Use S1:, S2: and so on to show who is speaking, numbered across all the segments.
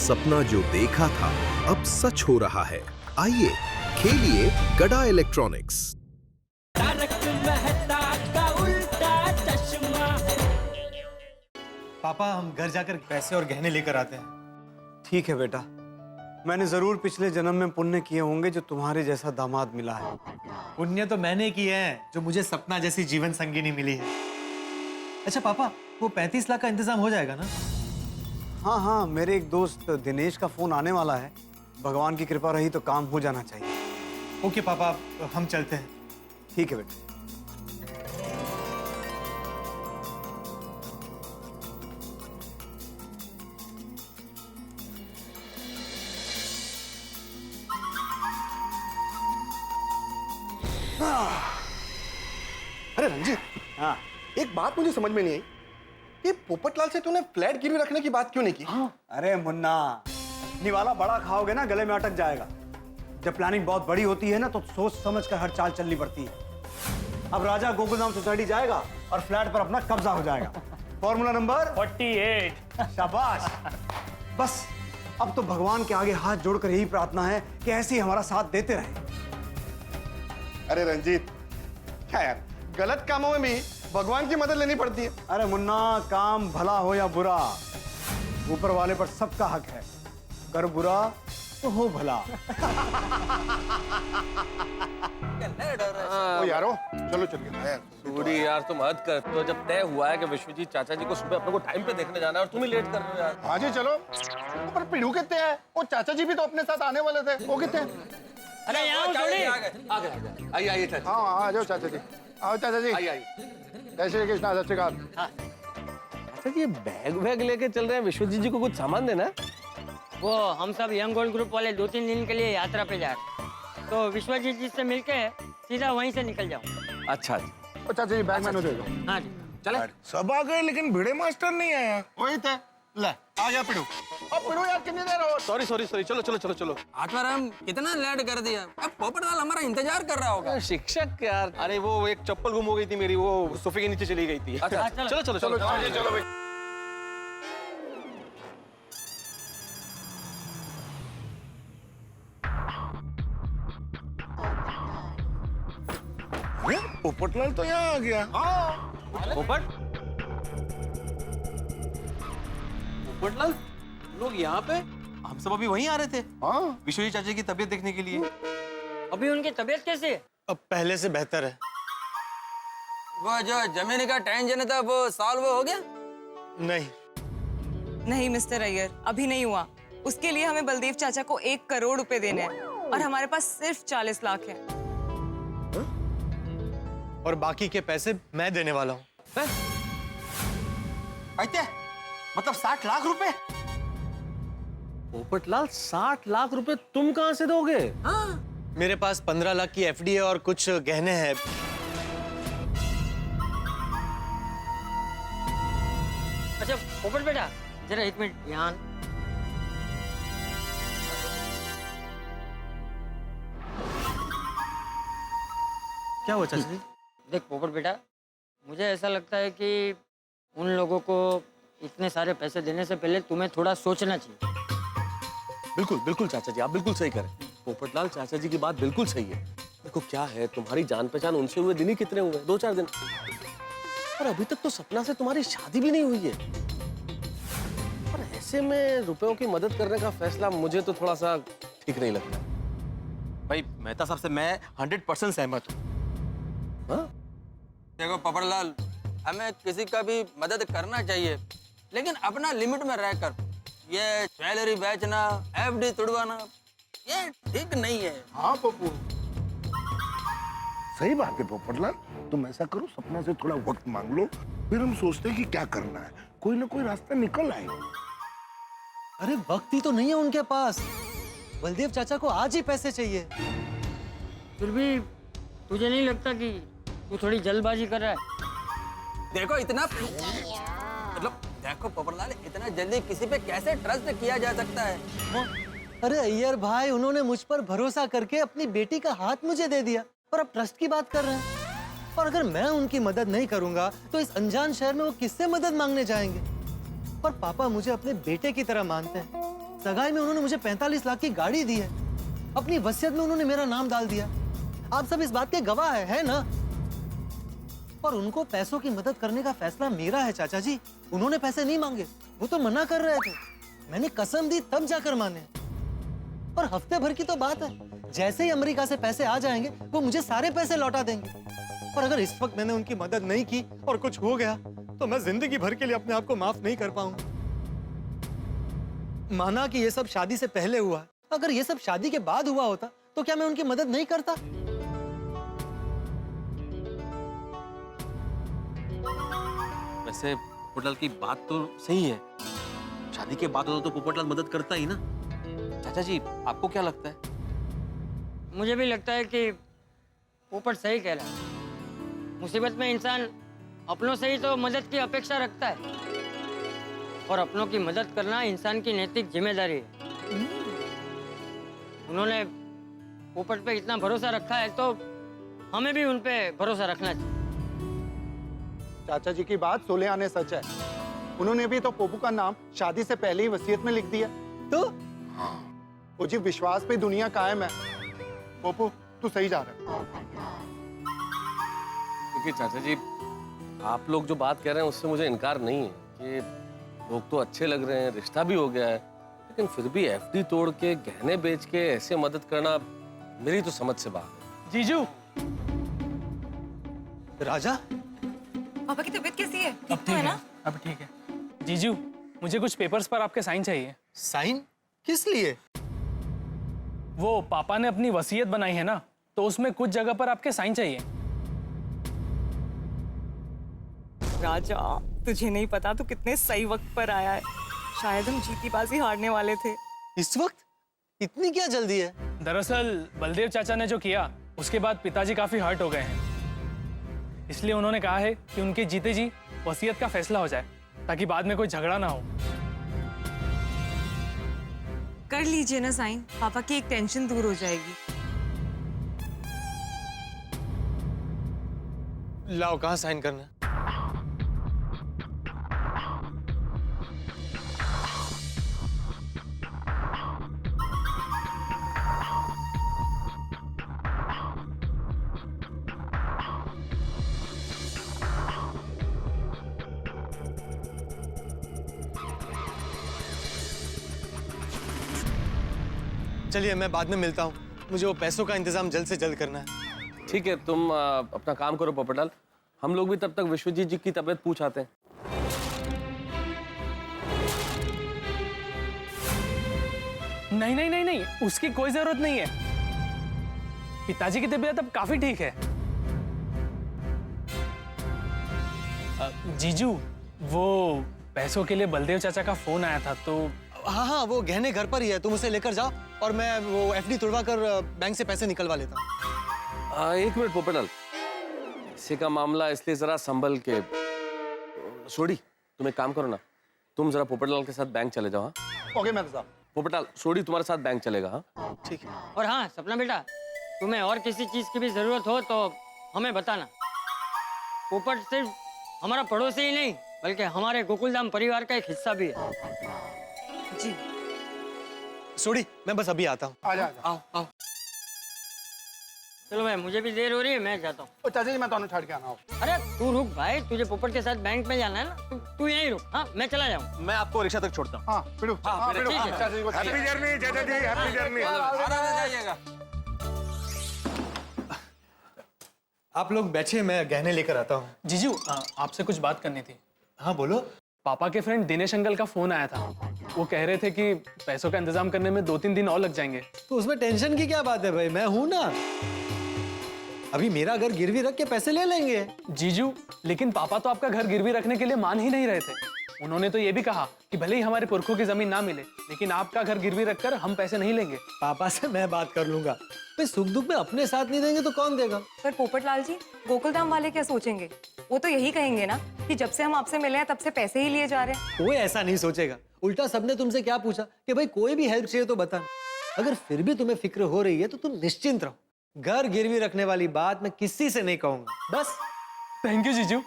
S1: सपना जो देखा था अब सच हो रहा है। आइए खेलिए गड़ा इलेक्ट्रॉनिक्स।
S2: पापा हम घर जाकर पैसे और गहने लेकर आते हैं।
S3: ठीक है बेटा, मैंने जरूर पिछले जन्म में पुण्य किए होंगे जो तुम्हारे जैसा दामाद मिला है।
S2: पुण्य तो मैंने किए हैं जो मुझे सपना जैसी जीवन संगिनी मिली है। अच्छा पापा, वो 35 लाख का इंतजाम हो जाएगा ना?
S3: हाँ हाँ, मेरे एक दोस्त दिनेश का फोन आने वाला है। भगवान की कृपा रही तो काम हो जाना चाहिए।
S2: ओके पापा, हम चलते हैं।
S3: ठीक है बेटा।
S4: अरे रंजीत,
S3: हाँ
S4: एक बात मुझे समझ में नहीं आई कि पोपटलाल से तूने फ्लैट गिरवी रखने की बात क्यों नहीं की?
S3: अरे मुन्ना, निवाला बड़ा खाओगे ना गले में अटक जाएगा। जब प्लानिंग बहुत बड़ी होती है ना तो सोच समझ कर हर चाल चलनी पड़ती है। अब राजा गोकुलधाम सोसाइटी जाएगा और फ्लैट पर अपना कब्जा हो जाएगा। Formula number
S2: 48।
S3: शाबाश। बस अब तो भगवान के आगे हाथ जोड़कर यही प्रार्थना है कि ऐसे ही हमारा साथ देते रहे।
S4: अरे रंजीत, क्या यार, गलत कामों में भी भगवान की मदद लेनी पड़ती है।
S3: अरे मुन्ना, काम भला हो या बुरा, ऊपर वाले पर सबका हक है। कर बुरा तो हो भला।
S4: ओ यारो, चलो चलिए यार।
S5: सूरी यार, तुम हद करते हो। जब तय हुआ है कि विश्वजीत चाचा जी को सुबह अपने को टाइम पे देखने जाना है और तुम ही लेट कर रहे हो यार।
S4: हाँ जी चलो। पर पीड़ू कितने हैं? वो चाचा जी भी तो अपने साथ आने वाले थे, वो कितने हैं?
S5: अरे यहाँ आइए आइए चाचा।
S4: हाँ आ जाओ चाचा जी, आओ चाचा जी।
S5: आइए आइए।
S4: जय श्री कृष्ण, सत श्री अकाल।
S5: अच्छा, ये बैग वैग लेके चल रहे हैं, विश्वजीत जी को कुछ सामान देना है?
S6: वो हम सब यंग गोल्ड ग्रुप वाले 2-3 दिन के लिए यात्रा पे जा रहे हैं, तो विश्वजीत जी से मिलके सीधा वहीं से निकल जाऊँ।
S5: अच्छा जी।
S4: ओ चाचा जी, बैग मैंने दे दो।
S6: हाँ जी।
S5: चले।
S4: सब आ गए लेकिन भिड़े मास्टर नहीं आया। वही थे। ले आ गया पीड़ू। अब पीड़ू यार, कितनी देर हो?
S5: सॉरी सॉरी सॉरी, चलो चलो चलो चलो।
S7: आत्माराम, कितना लेट कर दिया। अब पोपटलाल हमारा इंतजार कर रहा होगा।
S5: शिक्षक यार, अरे वो एक चप्पल गुम हो गई थी मेरी, वो सोफे के नीचे चली गई थी। अच्छा चलो चलो चलो
S4: चलो भाई। पोपटलाल तो यहाँ आ गया।
S5: पोपट, पोपटलाल लोग यहाँ पे?
S2: हम सब अभी वहीं आ रहे थे,
S4: हाँ
S2: विश्वजीत चाचा की तबीयत देखने के लिए।
S6: अभी उनकी तबीयत कैसी है?
S2: अब पहले से बेहतर है।
S7: वो जो जमीन का टेंशन था वो सॉल्व हो गया?
S2: नहीं।
S8: नहीं मिस्टर अय्यर, अभी नहीं हुआ। उसके लिए हमें बलदेव चाचा को 1 करोड़ रुपए देने हैं और हमारे पास सिर्फ 40 लाख हैं।
S2: और बाकी के पैसे मैं देने वाला हूँ।
S4: मतलब 60 लाख रुपए?
S5: पोपटलाल 60 लाख रुपए तुम कहाँ से दोगे?
S2: मेरे पास 15 लाख की एफडी है और कुछ गहने हैं।
S6: अच्छा पोपट बेटा, जरा 1 मिनट यहाँ।
S2: क्या हुआ चाचा जी?
S6: देख पोपट बेटा, मुझे ऐसा लगता है कि उन लोगों को इतने सारे पैसे देने से पहले तुम्हें थोड़ा सोचना चाहिए।
S5: बिल्कुल बिल्कुल चाचा जी, आप बिल्कुल सही करें। पोपटलाल चाचा जी की बात बिल्कुल सही है। देखो क्या है, तुम्हारी जान पहचान उनसे हुए दिन ही कितने हुए? 2-4 दिन। और अभी तक तो सपना से तुम्हारी शादी भी नहीं हुई है। पर ऐसे में रुपयों की मदद करने का फैसला मुझे तो थोड़ा सा ठीक नहीं लगता।
S2: भाई मेहता साहब से मैं 100% सहमत हूँ।
S5: हाँ?
S7: देखो पोपटलाल, हमें किसी का भी मदद करना चाहिए, लेकिन अपना लिमिट में रहकर। ये ज्वेलरी बेचना, एफडी तुड़वाना, ये ठीक नहीं है।
S4: हाँ पप्पू, सही बात है पोपटलाल। तुम ऐसा करो, सपना से थोड़ा वक्त मांग लो, फिर हम सोचते हैं कि क्या करना है। कोई ना कोई रास्ता निकल आएगा।
S2: अरे वक्त ही तो नहीं है उनके पास। बलदेव चाचा को आज ही पैसे चाहिए।
S6: फिर भी तुझे नहीं लगता कि तू थोड़ी जल्दबाजी कर रहा है?
S7: देखो इतना मतलब देखो पोपटलाल, इतना जल्दी किसी पे कैसे ट्रस्ट किया जा सकता है?
S9: अरे अय्यर भाई, उन्होंने मुझ पर भरोसा करके अपनी बेटी का हाथ मुझे दे दिया और अब ट्रस्ट की बात कर रहे हैं। और अगर मैं उनकी मदद नहीं करूंगा तो इस अनजान शहर में वो किससे मदद मांगने जाएंगे? पर पापा मुझे अपने बेटे की तरह मानते हैं, सगाई में उन्होंने मुझे 45 लाख की गाड़ी दी है, अपनी वसीयत में उन्होंने मेरा नाम डाल दिया। आप सब इस बात के गवाह है ना? और उनको पैसों की मदद करने का फैसला मेरा है चाचा जी। उन्होंने पैसे नहीं मांगे, वो तो मना कर रहे थे। मैंने कसम दी तब जाकर माने। और हफ्ते भर की तो बात है, जैसे ही अमेरिका से पैसे आ जाएंगे वो मुझे सारे पैसे लौटा देंगे। और अगर इस वक्त मैंने उनकी मदद नहीं की और कुछ हो गया तो मैं जिंदगी भर के लिए अपने आप को माफ नहीं कर पाऊंगा। माना कि ये सब शादी से पहले हुआ है, अगर ये सब शादी के बाद हुआ होता तो क्या मैं उनकी मदद नहीं करता?
S5: वैसे पोपटलाल की बात तो सही है, शादी के बाद होता तो पोपटलाल मदद करता ही ना। चाचा जी आपको क्या लगता है?
S6: मुझे भी लगता है कि पोपट सही कह रहा है। मुसीबत में इंसान अपनों से ही तो मदद की अपेक्षा रखता है, और अपनों की मदद करना इंसान की नैतिक जिम्मेदारी है। उन्होंने पोपट पे इतना भरोसा रखा है तो हमें भी उन पे भरोसा रखना चाहिए।
S10: चाचा जी की बात सोले आने सच है। उन्होंने भी तो पोपू का नाम शादी से पहले ही वसीयत में लिख दिया।
S9: तो
S10: वो जी विश्वास पे दुनिया कायम है। पोपू तू सही जा रहा है।
S5: देखिए चाचा जी, आप लोग जो बात कह रहे हैं उससे मुझे इनकार नहीं है कि लोग तो अच्छे लग रहे हैं, रिश्ता भी हो गया है, लेकिन फिर भी एफडी तोड़ के गहने बेच के ऐसे मदद करना मेरी तो समझ से बाहर है।
S2: जीजू,
S9: राजा,
S8: पापा की तबीयत कैसी है? ठीक तो है ना?
S2: अब ठीक है। जीजू, मुझे कुछ पेपर्स पर आपके साइन चाहिए।
S9: साइन किस लिए?
S2: वो पापा ने अपनी वसीयत बनाई है ना, तो उसमें कुछ जगह पर आपके साइन चाहिए।
S8: राजा, तुझे नहीं पता तू कितने सही वक्त पर आया है। शायद हम जीतीबाजी हारने वाले थे।
S9: इस वक्त? इतनी क्या जल्दी है?
S2: दरअसल बलदेव चाचा ने जो किया उसके बाद पिताजी काफी हर्ट हो गए हैं, इसलिए उन्होंने कहा है कि उनके जीते जी वसीयत का फैसला हो जाए, ताकि बाद में कोई झगड़ा ना हो।
S8: कर लीजिए ना साइन, पापा की एक टेंशन दूर हो जाएगी।
S9: लाओ, कहाँ साइन करना है? चलिए, मैं बाद में मिलता हूँ। मुझे वो पैसों का इंतजाम जल्द से जल्द करना है।
S5: ठीक है, तुम अपना काम करो पोपटलाल, हम लोग भी तब तक विश्वजीत जी की तबीयत पूछ आते हैं।
S2: नहीं नहीं नहीं नहीं, उसकी कोई जरूरत नहीं है। पिताजी की तबीयत अब काफी ठीक है। जीजू, वो पैसों के लिए बलदेव चाचा का फोन आया था, तो
S9: हाँ हाँ, वो गहने घर पर ही है, तुम उसे लेकर जाओ और मैं वो एफडी तुड़वा कर बैंक से पैसे निकलवा लेता हूँ।
S5: एक मिनट पोपटलाल, पैसे का मामला इसलिए जरा संभल के। सोडी, तुम एक काम करो ना, तुम जरा पोपटलाल के साथ बैंक चले जाओ। हाँ
S10: ओके मेहता साहब।
S5: पोपटलाल, सोडी तुम्हारे साथ बैंक चलेगा। हाँ
S9: ठीक है।
S6: और हाँ सपना बेटा, तुम्हें और किसी चीज की भी जरूरत हो तो हमें बताना। पोपट सिर्फ हमारा पड़ोसी ही नहीं, बल्कि हमारे गोकुलधाम परिवार का एक हिस्सा भी है।
S8: जी
S9: सोडी, मैं बस अभी आता हूँ।
S10: आ जा।
S9: आओ आओ।
S6: चलो भाई, मुझे भी देर हो रही है, मैं जाता हूँ।
S10: चाचा जी मैं तो छाड़ के आना हो।
S6: अरे तू रुक भाई, तुझे पोपट के साथ बैंक में जाना है ना, तू यहीं रुक। हाँ, मैं चला जाऊँ।
S5: मैं आपको रिक्शा तक छोड़ता हूँ।
S10: हाँ पिड़ू। हाँ पिड़ू।
S6: ठीक है।
S10: चाचा जी को
S4: हैप्पी जर्नी चाचा जी, हैप्पी जर्नी।
S7: जाइएगा।
S9: आप लोग बैठिए, मैं गहने लेकर आता हूँ।
S2: जीजू, आपसे कुछ बात करनी थी।
S9: हाँ बोलो।
S2: पापा के फ्रेंड दिनेश अंकल का फोन आया था। वो कह रहे थे कि पैसों का इंतजाम करने में 2-3 दिन और लग जाएंगे।
S9: तो उसमें टेंशन की क्या बात है भाई, मैं हूं ना। अभी मेरा घर गिरवी रख के पैसे ले लेंगे।
S2: जीजू, लेकिन पापा तो आपका घर गिरवी रखने के लिए मान ही नहीं रहे थे। उन्होंने तो ये भी कहा कि भले ही हमारे पुरखों की जमीन ना मिले, लेकिन आपका घर गिरवी रखकर हम पैसे नहीं लेंगे।
S9: पापा से मैं बात कर लूंगा। भाई सुख दुख में अपने साथ नहीं देंगे तो कौन देगा?
S8: पर पोपटलाल जी, गोकुलधाम वाले क्या सोचेंगे? वो तो यही कहेंगे ना कि जब से हम आपसे मिले हैं तब से पैसे ही लिए जा रहे हैं।
S9: कोई ऐसा नहीं सोचेगा। उल्टा सबने तुमसे क्या पूछा कि भाई कोई भी हेल्प चाहिए तो बताना। अगर फिर भी तुम्हें फिक्र हो रही है तो तुम निश्चिंत रहो। घर गिरवी रखने वाली बात मैं किसी से नहीं कहूंगा। बस।
S2: थैंक यू जीजू,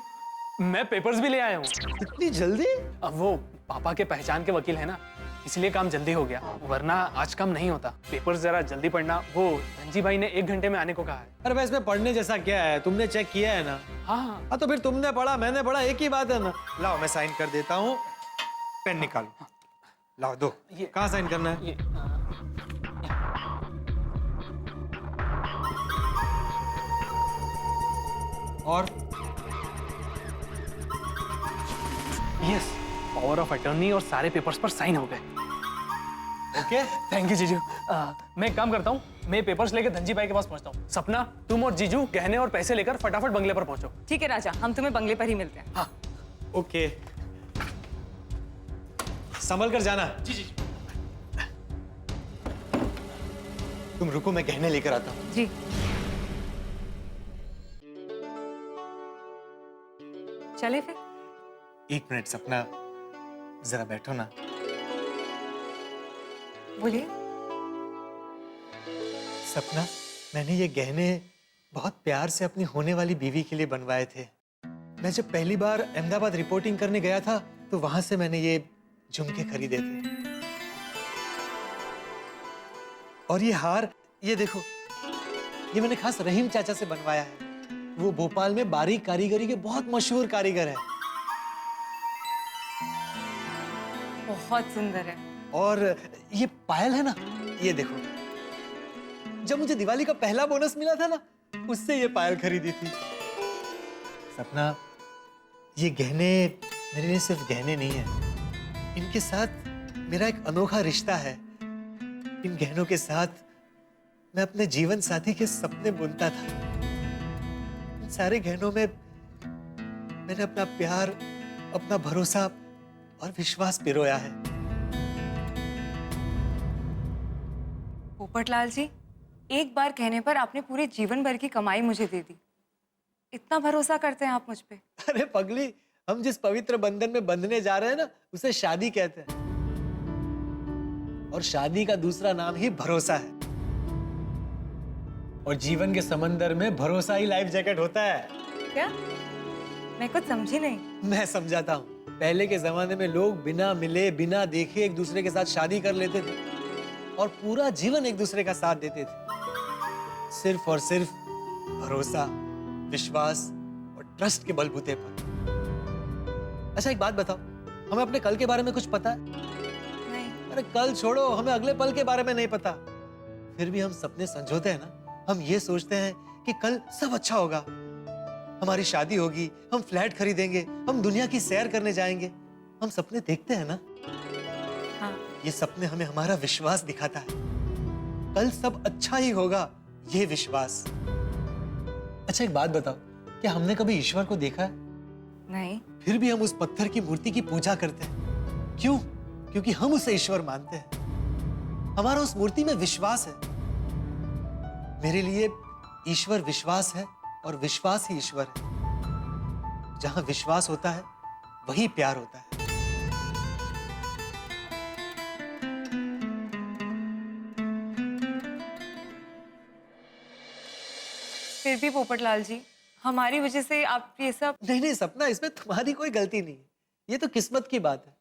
S2: मैं पेपर्स भी ले आया हूँ।
S9: इतनी जल्दी?
S2: अब वो पापा के पहचान के वकील है ना, इसलिए काम जल्दी हो गया, वरना आज काम नहीं होता। पेपर्स जरा जल्दी पढ़ना, वो धनजी भाई ने 1 घंटे में आने को कहा है।
S9: अरे भाई इसमें पढ़ने जैसा क्या है, तुमने चेक किया है ना?
S2: हाँ हाँ।
S9: हाँ तो फिर तुमने पढ़ा मैंने पढ़ा एक ही बात है ना। लाओ मैं साइन कर देता हूँ, पेन निकालो, लाओ दो। कहाँ साइन करना है?
S2: ये
S9: और
S2: यस, पावर ऑफ अटर्नी और सारे पेपर्स पर साइन हो गए।
S9: ओके
S2: थैंक यू जीजू। मैं एक काम करता हूँ, मैं पेपर्स लेकर धनजी भाई के पास पहुंचता हूँ। सपना, तुम और जीजू गहने और पैसे लेकर फटाफट बंगले पर पहुंचो।
S8: ठीक है राजा, हम तुम्हें बंगले पर ही मिलते हैं।
S2: हाँ
S9: ओके, संभल कर जाना।
S2: जी जी।
S9: तुम रुको, मैं गहने लेकर आता हूँ।
S8: जी। चले फिर।
S9: 1 मिनट सपना, जरा बैठो ना।
S8: बोलिए।
S9: सपना, मैंने ये गहने बहुत प्यार से अपनी होने वाली बीवी के लिए बनवाए थे। मैं जब पहली बार अहमदाबाद रिपोर्टिंग करने गया था तो वहां से मैंने ये झुमके खरीदे थे। और ये हार, ये देखो, ये मैंने खास रहीम चाचा से बनवाया है। वो भोपाल में बारीक कारीगरी के बहुत मशहूर कारीगर है।
S8: बहुत सुंदर है।
S9: और ये पायल है ना, ये देखो, जब मुझे दिवाली का पहला बोनस मिला था ना, उससे ये पायल खरीदी थी। सपना, ये गहने मेरे लिए सिर्फ गहने नहीं है, इनके साथ मेरा एक अनोखा रिश्ता है। इन गहनों के साथ मैं अपने जीवन साथी के सपने बुनता था। इन सारे गहनों में मैंने अपना प्यार, अपना भरोसा और विश्वास पिरोया है।
S8: पोपटलाल जी, एक बार कहने पर आपने पूरे जीवन भर की कमाई मुझे दे दी। इतना भरोसा करते हैं आप मुझ पे?
S9: अरे पगली, हम जिस पवित्र बंधन में बंधने जा रहे हैं ना, उसे शादी कहते हैं। और शादी का दूसरा नाम ही भरोसा है। और जीवन के समंदर में भरोसा ही लाइफ जैकेट होता है।
S8: क्या? मैं कुछ समझी नहीं।
S9: मैं समझाता हूँ। पहले के जमाने में लोग बिना मिले, बिना देखे एक दूसरे के साथ शादी कर लेते थे और पूरा जीवन एक दूसरे का साथ देते थे, सिर्फ और सिर्फ भरोसा, विश्वास और ट्रस्ट के बलबूते पर। अच्छा एक बात बताओ, हमें अपने कल के बारे में कुछ पता है?
S8: नहीं।
S9: अरे कल छोड़ो, हमें अगले पल के बारे में नहीं पता। फिर भी हम सपने संजोते हैं ना। हम ये सोचते हैं कि कल सब अच्छा होगा, हमारी शादी होगी, हम फ्लैट खरीदेंगे, हम दुनिया की सैर करने जाएंगे। हम सपने देखते हैं ना।
S8: हाँ।
S9: ये सपने हमें हमारा विश्वास दिखाता है, कल सब अच्छा ही होगा, ये विश्वास। अच्छा एक बात बताओ, क्या हमने कभी ईश्वर को देखा है?
S8: नहीं।
S9: फिर भी हम उस पत्थर की मूर्ति की पूजा करते हैं। क्यों? क्योंकि हम उसे ईश्वर मानते हैं। हमारा उस मूर्ति में विश्वास है। मेरे लिए ईश्वर विश्वास है और विश्वास ही ईश्वर है। जहां विश्वास होता है वही प्यार होता है।
S8: फिर भी पोपटलाल जी, हमारी वजह से आप ये सब।
S9: नहीं सपना, इसमें तुम्हारी कोई गलती नहीं है। ये तो किस्मत की बात है।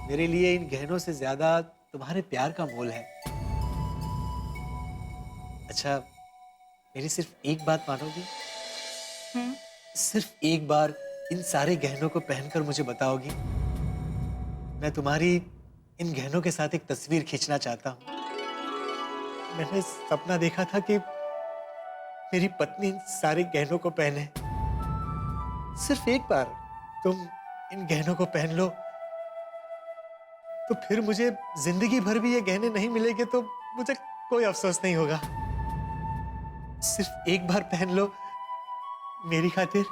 S9: मेरे लिए इन गहनों से ज्यादा तुम्हारे प्यार का मोल है। अच्छा, मेरी सिर्फ एक बात मानोगी? सिर्फ एक बार इन सारे गहनों को पहनकर मुझे बताओगी? मैं तुम्हारी इन गहनों के साथ एक तस्वीर खींचना चाहता हूँ। मैंने सपना देखा था कि मेरी पत्नी इन सारे गहनों को पहने। सिर्फ एक बार तुम इन गहनों को पहन लो, तो फिर मुझे जिंदगी भर भी ये गहने नहीं मिलेंगे तो मुझे कोई अफसोस नहीं होगा। सिर्फ एक बार पहन लो मेरी खातिर।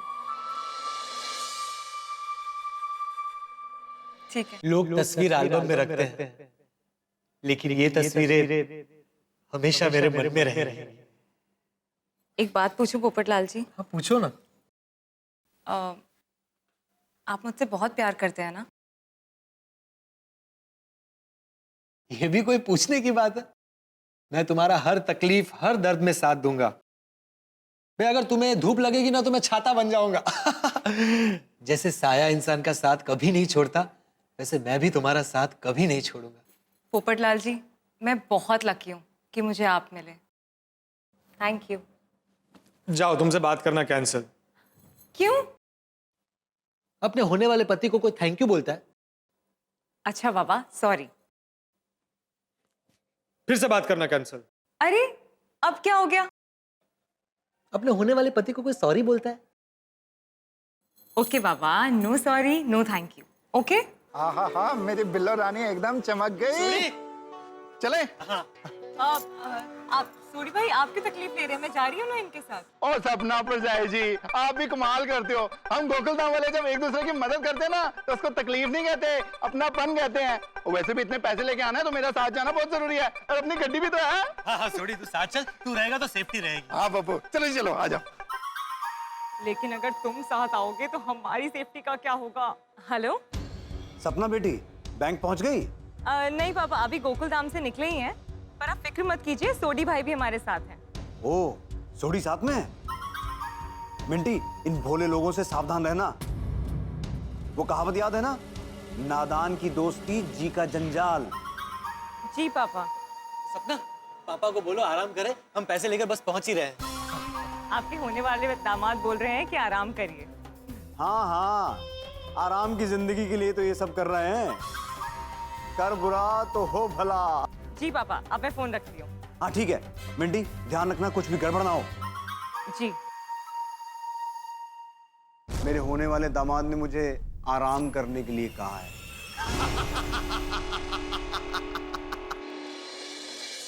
S8: ठीक है।
S9: लोग तस्वीर एल्बम में रखते हैं, लेकिन ये तस्वीरें हमेशा मेरे मन में रहेंगी।
S8: एक बात पूछूं पोपटलाल जी?
S9: हाँ पूछो ना।
S8: आप मुझसे बहुत प्यार करते हैं ना?
S9: ये भी कोई पूछने की बात है? मैं तुम्हारा हर तकलीफ, हर दर्द में साथ दूंगा। भाई अगर तुम्हें धूप लगेगी ना तो मैं छाता बन जाऊंगा। जैसे साया इंसान का साथ कभी नहीं छोड़ता, वैसे मैं भी तुम्हारा साथ कभी नहीं छोड़ूंगा।
S8: पोपटलाल जी, मैं बहुत लकी हूँ कि मुझे आप मिले। Thank you.
S2: जाओ, तुमसे बात करना कैंसिल।
S8: क्यों?
S9: अपने होने वाले पति को कोई थैंक यू बोलता है?
S8: अच्छा बाबा, सॉरी।
S2: फिर से बात करना कैंसिल।
S8: अरे अब क्या हो गया?
S9: अपने होने वाले पति को कोई सॉरी बोलता है?
S8: ओके बाबा, no sorry, no thank you. Okay?
S10: हाँ हाँ हाँ, मेरी बिल्लो रानी एकदम चमक गई। चले?
S8: आप सॉरी भाई, आपकी तकलीफ ले रहे हैं, मैं जा रही हूँ ना इनके साथ।
S10: ओ सपना परजाई जी, आप भी कमाल करते हो। हम गोकुलधाम वाले जब एक दूसरे की मदद करते हैं ना, तो उसको तकलीफ नहीं कहते, अपनापन कहते हैं। और वैसे भी इतने पैसे लेके आना है, तो मेरा साथ जाना बहुत जरूरी है। और अपनी गड्डी भी तो है।
S9: हाँ सोडी, तू साथ चल, तू रहेगा तो सेफ्टी रहेगी।
S10: हाँ पप्पू, चलो चलो आ जाओ।
S8: लेकिन अगर तुम साथ आओगे तो हमारी सेफ्टी का क्या होगा? हेलो?
S3: सपना बेटी, बैंक पहुंच गई?
S8: नहीं पापा, अभी गोकुलधाम से निकले ही हैं। पर आप फिक्र मत कीजिए, सोडी भाई भी हमारे साथ हैं।
S3: ओ, सोडी साथ में है? मिंटी, इन भोले लोगों से सावधान रहना। वो कहावत याद है ना, नादान की दोस्ती जी का जंजाल।
S8: जी पापा।
S9: सपना, पापा को बोलो आराम करे, हम पैसे लेकर बस पहुंच ही रहे हैं।
S8: आपके होने वाले दामाद बोल रहे हैं कि आराम करिए।
S3: हाँ हाँ, आराम की जिंदगी के लिए तो ये सब कर रहे हैं। कर बुरा तो हो भला।
S8: जी पापा, अब मैं फोन रखती हूँ।
S3: हाँ ठीक है मिंटी, ध्यान रखना कुछ भी गड़बड़ ना हो।
S8: जी।
S3: मेरे होने वाले दामाद ने मुझे आराम करने के लिए कहा है।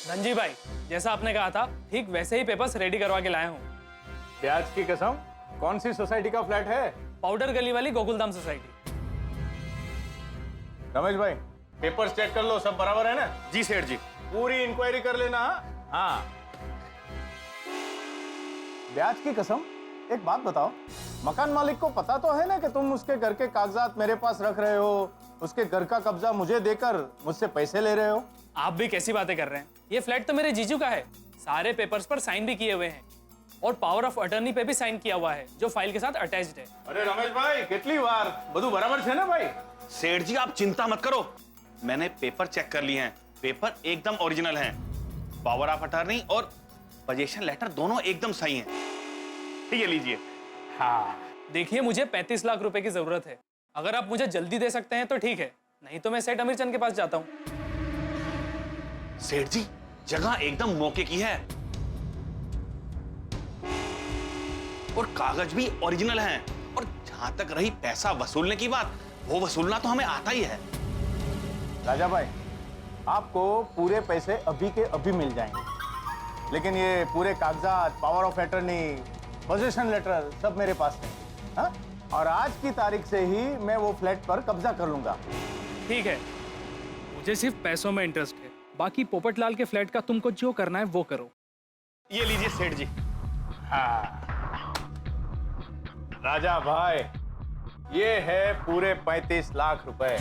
S2: धनजी भाई, जैसा आपने कहा था, ठीक वैसे ही पेपर्स रेडी करवा के लाया हूँ।
S11: ब्याज की कसम, कौन सी सोसाइटी का फ्लैट है?
S2: पाउडर गली वाली गोकुलधाम सोसाइटी।
S11: रमेश भाई, पेपर्स चेक कर लो, सब बराबर है ना?
S5: जी सेठ जी।
S11: पूरी इंक्वायरी कर लेना। हाँ। ब्याज की कसम, एक बात बताओ, मकान मालिक को पता तो है ना कि तुम उसके घर के कागजात मेरे पास रख रहे हो, उसके घर का कब्जा मुझे देकर मुझसे पैसे ले रहे हो?
S2: आप भी कैसी बातें कर रहे हैं? ये फ्लैट तो मेरे जीजू का है। सारे पेपर्स पर साइन भी किए हुए हैं और पावर ऑफ अटर्नी पे भी साइन किया हुआ है, जो फाइल के साथ अटैच्ड है।
S11: अरे रमेश भाई, कितनी बार बधु बराबर है ना भाई?
S5: सेठ जी आप चिंता मत करो, मैंने पेपर चेक कर लिए हैं, पेपर एकदम ओरिजिनल हैं। पावर ऑफ अटर्नी और पोजीशन लेटर दोनों एकदम सही हैं। ये लीजिए।
S11: हाँ।
S2: देखिए, मुझे 35 लाख रुपए की जरूरत है। अगर आप मुझे जल्दी दे सकते हैं तो ठीक है, नहीं तो मैं सेठ अमीरचंद के पास जाता हूँ।
S5: सेठ जी, जगह एकदम मौके की है और कागज भी ओरिजिनल हैं। और जहां तक रही पैसा वसूलने की बात, वो वसूलना तो हमें आता ही है।
S11: राजा भाई, आपको पूरे पैसे अभी के अभी मिल जाएंगे, लेकिन ये पूरे कागजात, power of attorney, position letter सब मेरे पास है। हाँ? और आज की तारीख से ही मैं वो फ्लैट पर कब्जा कर लूंगा।
S2: ठीक है, मुझे सिर्फ पैसों में इंटरेस्ट है, बाकी पोपटलाल के फ्लैट का तुमको जो करना है वो करो।
S5: ये लीजिए सेठ जी।
S11: हाँ। राजा भाई, ये है पूरे 35 लाख रुपए।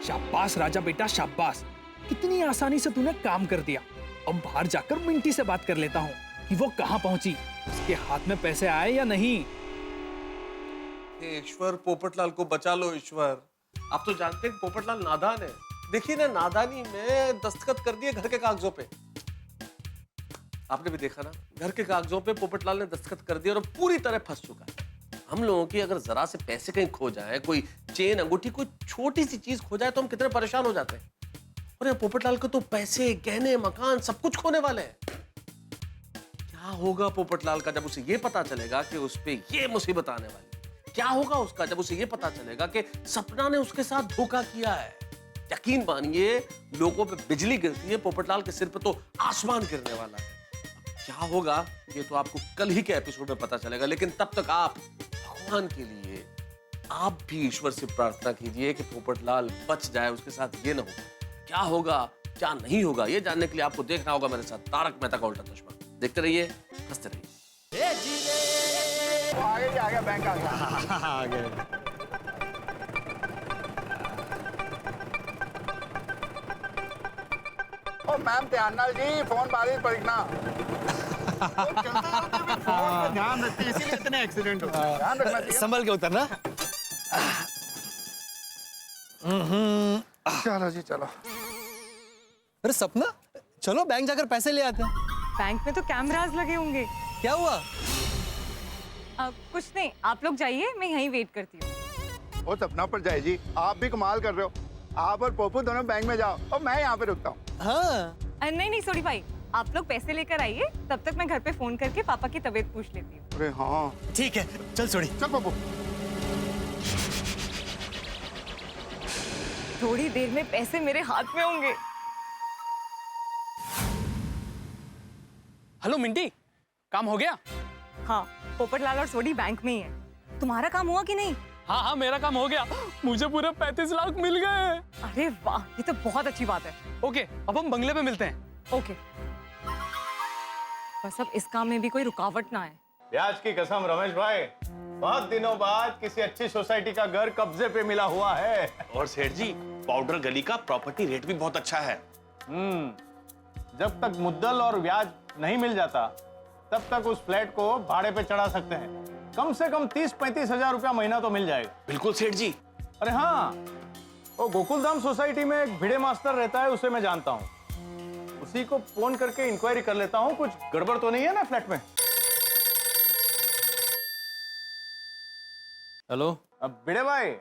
S2: शाबाश राजा बेटा, शाबाश। कितनी आसानी से तूने काम कर दिया। अब बाहर जाकर मिंटी से बात कर लेता हूँ कि वो कहाँ पहुंची, उसके हाथ में पैसे आए या नहीं।
S5: ईश्वर, पोपटलाल को बचा लो ईश्वर। आप तो जानते हैं पोपटलाल नादान है। देखिए ना, नादानी में दस्तखत कर दिए घर के कागजों पे। आपने भी देखा ना, घर के कागजों पे पोपटलाल ने दस्तखत कर दिया और पूरी तरह फंस चुका है। हम लोगों की अगर जरा से पैसे कहीं खो जाए, कोई चेन, अंगूठी, कोई छोटी सी चीज खो जाए, तो हम कितने परेशान हो जाते हैं। और ये पोपटलाल को तो पैसे, गहने, मकान सब कुछ खोने वाले हैं। क्या होगा पोपटलाल का जब उसे ये पता चलेगा कि उस पे ये मुसीबत आने वाली है? क्या होगा उसका जब उसे ये पता चलेगा कि सपना ने उसके साथ धोखा किया है? यकीन मानिए, लोगों पे बिजली गिरती है, पोपटलाल के सिर पे तो आसमान गिरने वाला है। क्या होगा ये तो आपको कल ही के एपिसोड में पता चलेगा, लेकिन तब तक आप भगवान के लिए आप भी ईश्वर से प्रार्थना कीजिए कि पोपटलाल बच जाए, उसके साथ ये ना हो। क्या होगा क्या नहीं होगा, ये जानने के लिए आपको देखना होगा मेरे साथ तारक मेहता का उल्टा चश्मा। देखते रहिए, हंसते रहिए।
S10: आ गया बैंक आ गया।
S9: आ गए।
S10: ओ मैम ध्यान नाल जी फोन बारिश पड़ना ध्यान रखते इसीलिए इतने एक्सीडेंट होते हैं ध्यान रखना चाहिए
S9: संभल के उतरना।
S10: चलो जी चलो।
S9: अरे सपना, चलो बैंक जाकर पैसे ले आते हैं।
S8: बैंक में तो कैमरास लगे होंगे।
S9: क्या हुआ?
S8: कुछ नहीं, आप लोग जाइए, मैं यहीं वेट करती हूँ।
S10: ओ सपना पर जाए जी, आप भी कमाल कर रहे हो। आप और पोपू दोनों बैंक में जाओ और मैं यहाँ पे रुकता हूँ।
S9: हाँ।
S8: नहीं सोडी भाई, आप लोग पैसे लेकर आइए, तब तक मैं घर पे फोन करके पापा की तबीयत पूछ लेती हूँ।
S10: अरे हाँ
S9: ठीक है, चल सोडी।
S10: चल पोपू।
S8: थोड़ी देर में पैसे मेरे हाथ में होंगे।
S2: हेलो मिंटी, काम हो गया?
S8: हाँ, पोपटलाल और सोडी बैंक में ही है। तुम्हारा काम हुआ कि नहीं?
S2: हाँ हाँ, मेरा काम हो गया, मुझे पूरे 35 लाख मिल गए।
S8: अरे वाह, ये तो बहुत अच्छी बात है।
S2: ओके, अब हम बंगले पे मिलते हैं।
S8: ओके, बस अब इस काम में भी कोई रुकावट ना आए।
S11: ब्याज की कसम रमेश भाई, बहुत दिनों बाद किसी अच्छी सोसाइटी का घर कब्जे पे मिला हुआ है।
S5: और सेठ जी, पाउडर गली का प्रॉपर्टी रेट भी बहुत अच्छा है।
S11: जब तक मुद्दल और ब्याज नहीं मिल जाता तब तक उस फ्लैट को भाड़े पे चढ़ा सकते हैं। कम से कम 30-35 हजार रुपया महीना तो मिल जाएगा।
S5: बिल्कुल सेठ जी।
S11: अरे हाँ, वो गोकुलधाम सोसाइटी में एक भिड़े मास्टर रहता है, उसे मैं जानता हूँ। उसी को फोन करके इंक्वायरी कर लेता हूँ, कुछ गड़बड़ तो नहीं है ना फ्लैट में।
S2: हेलो।
S11: अब भिड़े भाई,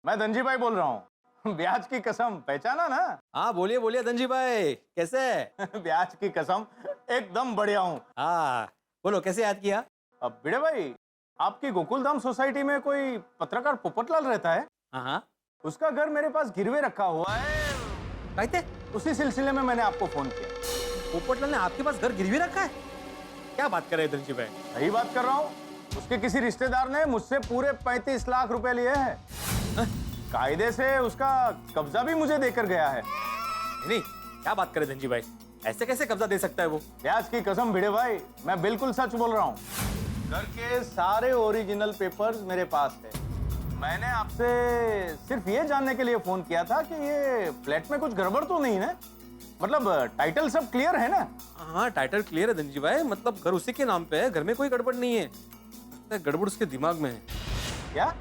S11: मैं धनजी भाई बोल रहा हूँ। ब्याज की कसम पहचाना ना?
S9: हाँ बोलिए बोलिए धनजी भाई, कैसे?
S11: ब्याज की कसम एकदम बढ़िया हूँ।
S9: हाँ बोलो, कैसे याद किया?
S11: अब भिड़े भाई, आपकी गोकुलधाम सोसाइटी में कोई पत्रकार पोपटलाल रहता है।
S9: हाँ।
S11: उसका घर मेरे पास गिरवे रखा हुआ है।
S9: कहते
S11: उसी सिलसिले में मैंने आपको फोन किया।
S9: पोपटलाल ने आपके पास घर गिरवी रखा है? क्या बात कर रहे हैं धनजी भाई?
S11: सही बात कर रहा हूँ। उसके किसी रिश्तेदार ने मुझसे पूरे 35 लाख रुपए लिए हैं। कायदे से उसका कब्जा भी मुझे देकर गया है।
S9: नहीं, क्या बात कर रहे हैं धनजी भाई? ऐसे कैसे कब्जा दे सकता है वो?
S11: ब्याज की कसम भिड़े भाई, मैं बिल्कुल सच बोल रहा हूँ। घर के सारे ओरिजिनल पेपर्स मेरे पास है। मैंने आपसे सिर्फ ये जानने के लिए फोन किया था कि ये फ्लैट में कुछ गड़बड़ तो नहीं है, मतलब टाइटल सब क्लियर है ना?
S9: हाँ टाइटल क्लियर है धनजी भाई, मतलब घर उसी के नाम पे है, घर में कोई गड़बड़ नहीं है। गड़बड़ उसके दिमाग में है।
S11: क्या?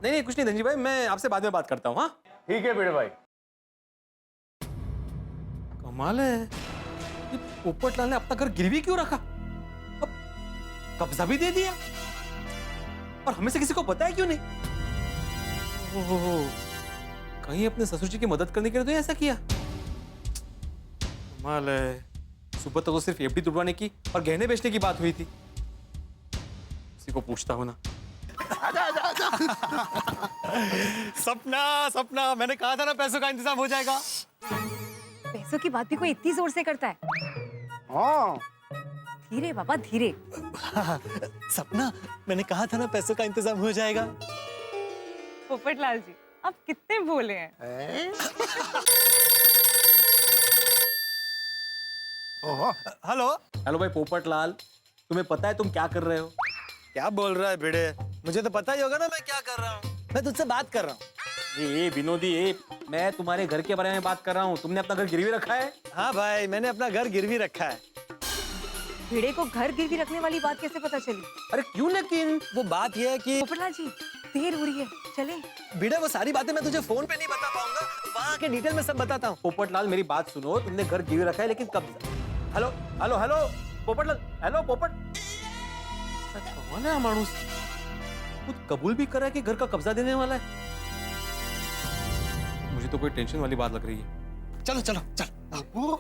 S9: नहीं कुछ नहीं धनजी भाई, मैं आपसे बाद में बात करता हूँ। हाँ
S11: ठीक है भिड़े भाई।
S9: कमाल है, ये पोपटलाल ने अपना घर गिरवी क्यों रखा? अब कब्जा भी दे दिया और हमें से किसी को पता है क्यों नहीं? ओहो, कहीं अपने ससुर जी की मदद करने के लिए तो ऐसा किया? कमाल है, सुबह तो सिर्फ एफडी तुड़वाने की और गहने बेचने की बात हुई थी। किसी को पूछता हूं ना। सपना, मैंने कहा था ना पैसों का इंतजाम हो जाएगा।
S8: पैसों की बात भी कोई इतनी जोर से करता है?
S10: हाँ
S8: धीरे बाबा धीरे।
S9: सपना, मैंने कहा था ना पैसों का इंतजाम हो जाएगा।
S8: पोपटलाल जी, आप कितने भोले हैं।
S9: हेलो भाई पोपटलाल, तुम्हें पता है तुम क्या कर रहे हो? क्या बोल रहा है भिड़े? मुझे तो पता ही होगा ना मैं क्या कर रहा हूँ। मैं तुझसे बात कर रहा हूँ। ये विनोदी, मैं तुम्हारे घर के बारे में बात कर रहा हूँ। तुमने अपना घर गिरवी रखा है? हाँ भाई, मैंने अपना घर गिरवी रखा है।
S8: भिड़े को घर गिरवी रखने वाली बात कैसे पता चली?
S9: अरे क्यों, लेकिन वो बात यह है कि
S8: पोपटलाल जी, देर हो रही है, चले।
S9: भिड़े वो सारी बातें मैं तुझे फोन पे नहीं बता पाऊंगा, वहाँ के डिटेल में सब बताता हूँ। पोपटलाल मेरी बात सुनो, तुमने घर गिरवी रखा है लेकिन कब? Hello hello hello Popatlal, hello पोपट। कौन है मानुस? खुद कबूल भी कर रहा है कि घर का कब्जा देने वाला है। मुझे तो कोई टेंशन वाली बात लग रही है। चलो चलो चल।
S10: वो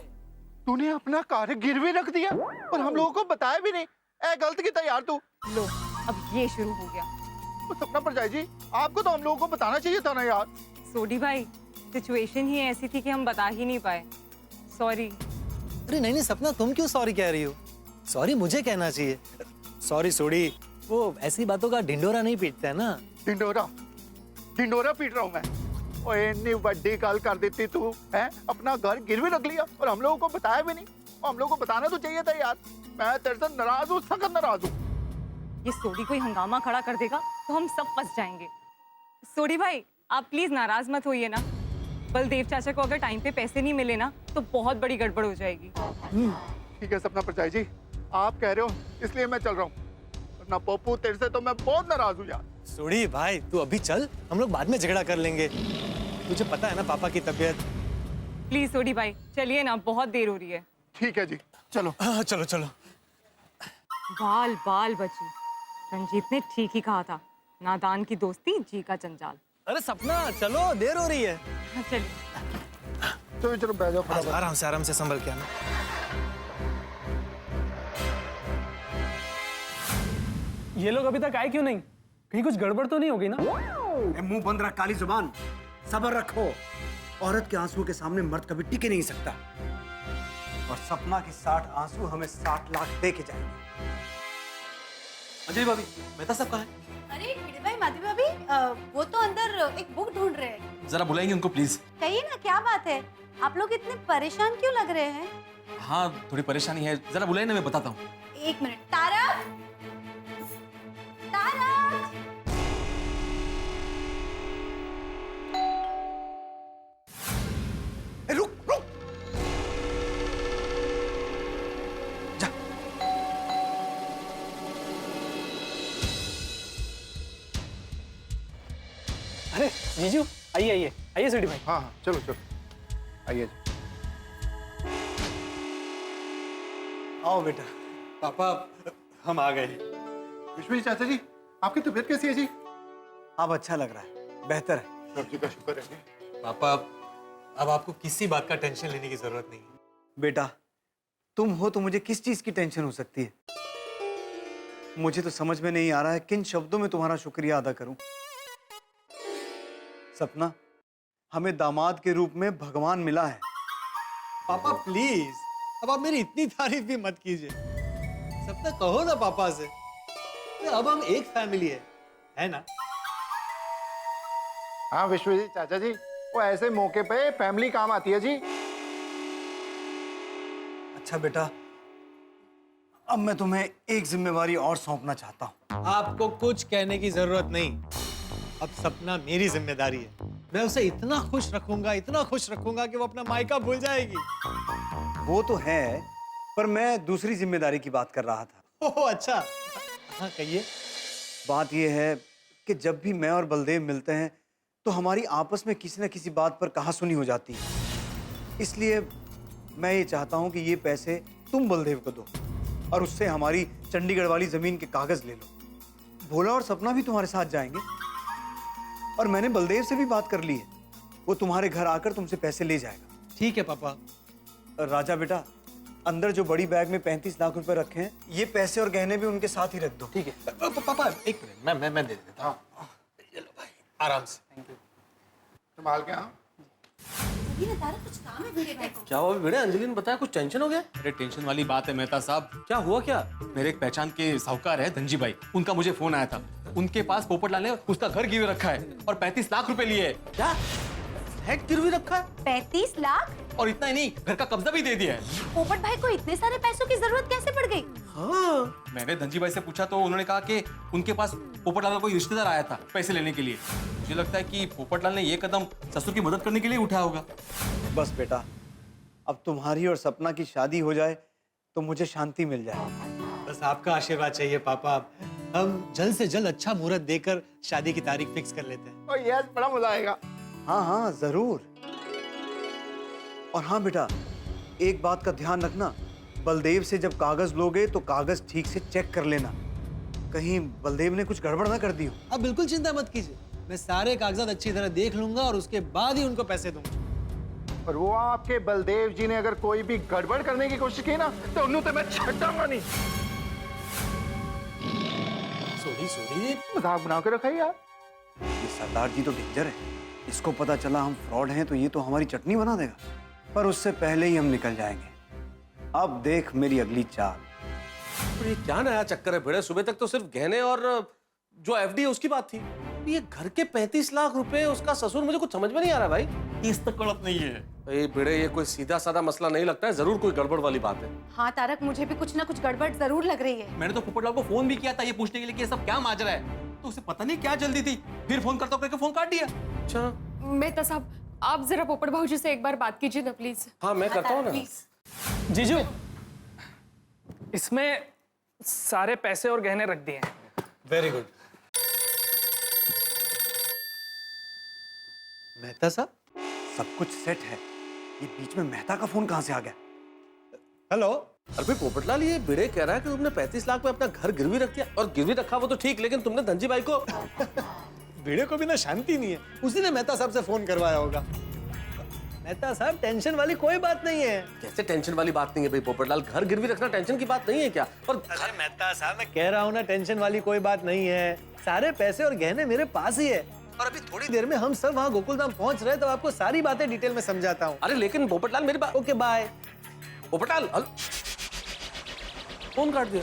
S10: तूने अपना कार गिरवी रख दिया और हम लोगों को बताया भी नहीं। ए गलत की तैयार तू।
S8: लो, अब ये शुरू हो गया।
S10: तो सपना पर जाए जी, आपको तो हम लोगों को बताना चाहिए था ना यार।
S8: सोडी भाई, सिचुएशन ही ऐसी थी कि हम बता ही नहीं पाए। सॉरी।
S9: अरे नहीं सपना, तुम क्यों सॉरी कह रही हो? सॉरी मुझे कहना चाहिए। सॉरी सोडी, वो ऐसी बातों का ढिंडोरा नहीं पीटता है ना।
S10: ढिंडोरा पीट रहा हूँ मैं। ओए इतनी बड़ी गल कर देती तू है, अपना घर गिरवी रख लिया और हम लोगों को बताया भी नहीं। और हम लोगों को बताना तो चाहिए था यार। मैं तेरे से नाराज हूँ, सख्त नाराज हूँ।
S8: ये सोडी कोई हंगामा खड़ा कर देगा तो हम सब फंस जाएंगे। सोडी भाई, आप प्लीज नाराज मत होइए ना। बलदेव चाचा को अगर टाइम पे पैसे नहीं मिले ना तो बहुत बड़ी गड़बड़ हो जाएगी।
S10: ठीक है सपना परचाई जी, आप कह रहे हो इसलिए मैं चल रहा हूँ, वरना पप्पू तेरे से तो मैं बहुत नाराज हूँ यार।
S9: सोडी भाई तू अभी चल, हम लोग बाद में झगड़ा कर लेंगे। तुझे पता है ना पापा की तबीयत।
S8: प्लीज सोडी भाई चलिए ना, बहुत देर हो रही है।
S10: ठीक है जी, चलो।
S9: हाँ चलो चलो।
S8: बाल बाल बची, रंजीत ने ठीक ही कहा था, नादान की दोस्ती जी का जंजाल।
S9: अरे सपना चलो, देर हो रही है।
S8: हाँ, चलिए।
S10: चलो चलो बैठ जाओ फटाफट।
S9: आराम से संभल के आना।
S2: ये लोग अभी तक आए क्यों नहीं? कहीं कुछ गड़बड़ तो नहीं होगी ना?
S3: मुंह बंद रख, काली जुबान, सब्र रखो। औरत के आंसुओं के सामने मर्द कभी टिके नहीं सकता। और सपना के 60 आंसू हमें 60 लाख दे के जाएंगे।
S9: अजय भाभी, मेहता साहब कहाँ है?
S12: अरे भिड़े भाई, माधवी भाभी, वो तो अंदर एक बुक ढूंढ रहे हैं।
S13: जरा बुलाएंगे उनको प्लीज।
S12: कहिए ना, क्या बात है? आप लोग इतने परेशान क्यों लग रहे हैं?
S13: हाँ थोड़ी परेशानी है, जरा बुलाए ना, मैं बताता हूँ।
S12: एक मिनट। तारक, तारक।
S3: रुक रुक, जा।
S2: अरे जीजू, आइए आइए आइए सोडी भाई।
S10: हाँ हाँ चलो चलो, आइए जी।
S3: आओ बेटा।
S9: पापा हम आ गए।
S10: विश्व जी, चाचा जी, आपकी तबीयत कैसी है जी?
S3: अब अच्छा लग रहा है, बेहतर है।
S10: सब जी का शुक्र है जी।
S9: पापा अब आपको किसी बात का टेंशन लेने की जरूरत नहीं है।
S3: बेटा तुम हो तो मुझे किस चीज की टेंशन हो सकती है? मुझे तो समझ में नहीं आ रहा है किन शब्दों में तुम्हारा शुक्रिया अदा करूं। सपना, हमें दामाद के रूप में भगवान मिला है।
S9: पापा प्लीज, अब आप मेरी इतनी तारीफ भी मत कीजिए। सपना कहो ना पापा से, अब हम एक फैमिली है ना?
S10: हाँ विश्व जी, चाचा जी, वो ऐसे मौके पे फैमिली काम आती है जी।
S3: अच्छा बेटा, अब मैं तुम्हें एक जिम्मेवारी और सौंपना चाहता हूं।
S9: आपको कुछ कहने की जरूरत नहीं। अब सपना मेरी जिम्मेदारी है। मैं उसे इतना खुश रखूंगा कि वो अपना मायका भूल जाएगी।
S3: वो तो है, पर मैं दूसरी जिम्मेदारी की बात कर रहा था।
S9: ओह अच्छा, हाँ कहिए।
S3: बात यह है कि जब भी मैं और बलदेव मिलते हैं तो हमारी आपस में किसी न किसी बात पर कहासुनी हो जाती है। इसलिए मैं ये चाहता हूं कि ये पैसे तुम बलदेव को दो और उससे हमारी चंडीगढ़ वाली जमीन के कागज ले लो। भोला और सपना भी तुम्हारे साथ जाएंगे और मैंने बलदेव से भी बात कर ली है, वो तुम्हारे घर आकर तुमसे पैसे ले जाएगा।
S9: ठीक है पापा।
S3: राजा बेटा, अंदर जो बड़ी बैग में 35 लाख रुपए रखे हैं, ये पैसे और गहने भी उनके साथ ही रख दो।
S9: ठीक है पापा, एक मिनट, मैं दे देता हूँ। चलो भाई, आराम से।
S10: संभाल के। हाँ
S12: कुछ काम है भिड़े भाई को।
S5: क्या हुआ भिड़े? अंजलि ने बताया कुछ टेंशन हो गया?
S13: अरे टेंशन वाली बात है मेहता साहब।
S5: क्या हुआ क्या?
S13: मेरे एक पहचान के साहूकार है धनजी भाई, उनका मुझे फोन आया था। उनके पास पोपटलाल ने उसका घर गिरवी रखा है और 35 लाख रुपए लिए है।
S5: क्या फ्लैट गिरवी रखा है?
S12: 35 लाख?
S13: और इतना ही नहीं, घर का कब्जा भी दे दिया है।
S12: पोपट भाई को इतने सारे पैसों की जरूरत कैसे पड़ गई?
S5: हाँ,
S13: मैंने धनजी भाई से पूछा तो उन्होंने कहा कि उनके पास पोपटलाल का कोई रिश्तेदार आया था पैसे लेने के लिए। मुझे लगता है कि पोपटलाल ने ये कदम ससुर की मदद करने के लिए उठाया होगा।
S3: बस बेटा, अब तुम्हारी और सपना की शादी हो जाए तो मुझे शांति मिल जाए।
S9: बस आपका आशीर्वाद चाहिए पापा। हम जल्द से जल्द अच्छा मुहूर्त देकर शादी की तारीख फिक्स कर लेते हैं।
S10: और यस, बड़ा मजा आएगा।
S3: हाँ हाँ जरूर। और हाँ बेटा, एक बात का ध्यान रखना, बलदेव से जब कागज लोगे तो कागज ठीक से चेक कर लेना, कहीं बलदेव ने कुछ गड़बड़ ना कर दी हो।
S9: आप बिल्कुल चिंता मत कीजिए, मैं सारे कागजात अच्छी तरह देख लूंगा और उसके बाद ही उनको पैसे दूंगा।
S10: और वो आपके बलदेव जी ने अगर कोई भी गड़बड़ करने की कोशिश की ना तो उन्होंने तो मैं छटाऊंगा नहीं।
S9: सोडी
S10: मजाक बना के रखा है यार।
S3: ये सरदार जी तो डेंजर है, इसको पता चला हम फ्रॉड हैं तो ये तो हमारी चटनी बना देगा। पर उससे पहले ही हम निकल जाएंगे। अब देख मेरी अगली चाल।
S5: तो ये क्या नया चक्कर है भिड़े? सुबह तक तो सिर्फ गहने और जो एफडी है उसकी बात थी। ये घर के 35 लाख रुपए उसका ससुर, मुझे कुछ समझ में नहीं आ रहा भाई।
S13: इस तक कड़प नहीं है।
S5: भाई भिड़े, ये कोई सीधा साधा मसला नहीं लगता है, जरूर कोई गड़बड़ वाली बात है।
S12: हाँ तारक, मुझे भी कुछ ना कुछ गड़बड़ जरूर लग रही है।
S13: मैंने तो पोपटलाल को फोन भी किया था ये पूछने के लिए कि ये सब क्या माजरा है, तो उसे पता नहीं क्या जल्दी थी, फिर फोन करता करके फोन काट दिया।
S5: अच्छा,
S8: मेहता साहब,
S14: आप जरा पोपट भाऊजी से एक बार बात कीजिए ना प्लीज।
S5: हाँ मैं करता हूँ ना।
S2: जीजू, इसमें सारे पैसे और गहने रख दिए हैं।
S9: Very good. मेहता साहब,
S3: सब कुछ सेट है। ये बीच में मेहता का फोन कहां से आ गया?
S9: हेलो।
S5: अरे भाई पोपटलाल, ये भिड़े कह रहा है कि तुमने 35 लाख में अपना घर गिरवी रख दिया। और गिरवी रखा वो तो ठीक, लेकिन तुमने धनजी भाई को
S9: भिड़े को भी ना शांति नहीं है, उसी ने मेहता साहब से फोन करवाया होगा। मेहता साहब, टेंशन वाली कोई बात नहीं है।
S5: कैसे टेंशन वाली बात नहीं है भाई पोपटलाल? घर गिरवी रखना टेंशन की बात नहीं है क्या? और
S9: अरे मेहता साहब, मैं कह रहा हूँ ना, टेंशन वाली कोई बात नहीं है। सारे पैसे और गहने मेरे पास ही है। और अभी थोड़ी देर में हम सब वहाँ गोकुलधाम पहुंच रहे, तो आपको सारी बातें डिटेल में समझाता हूँ।
S5: अरे लेकिन पोपटलाल मेरी बात।
S9: Okay bye.
S5: पोपटलाल फोन काट दिया।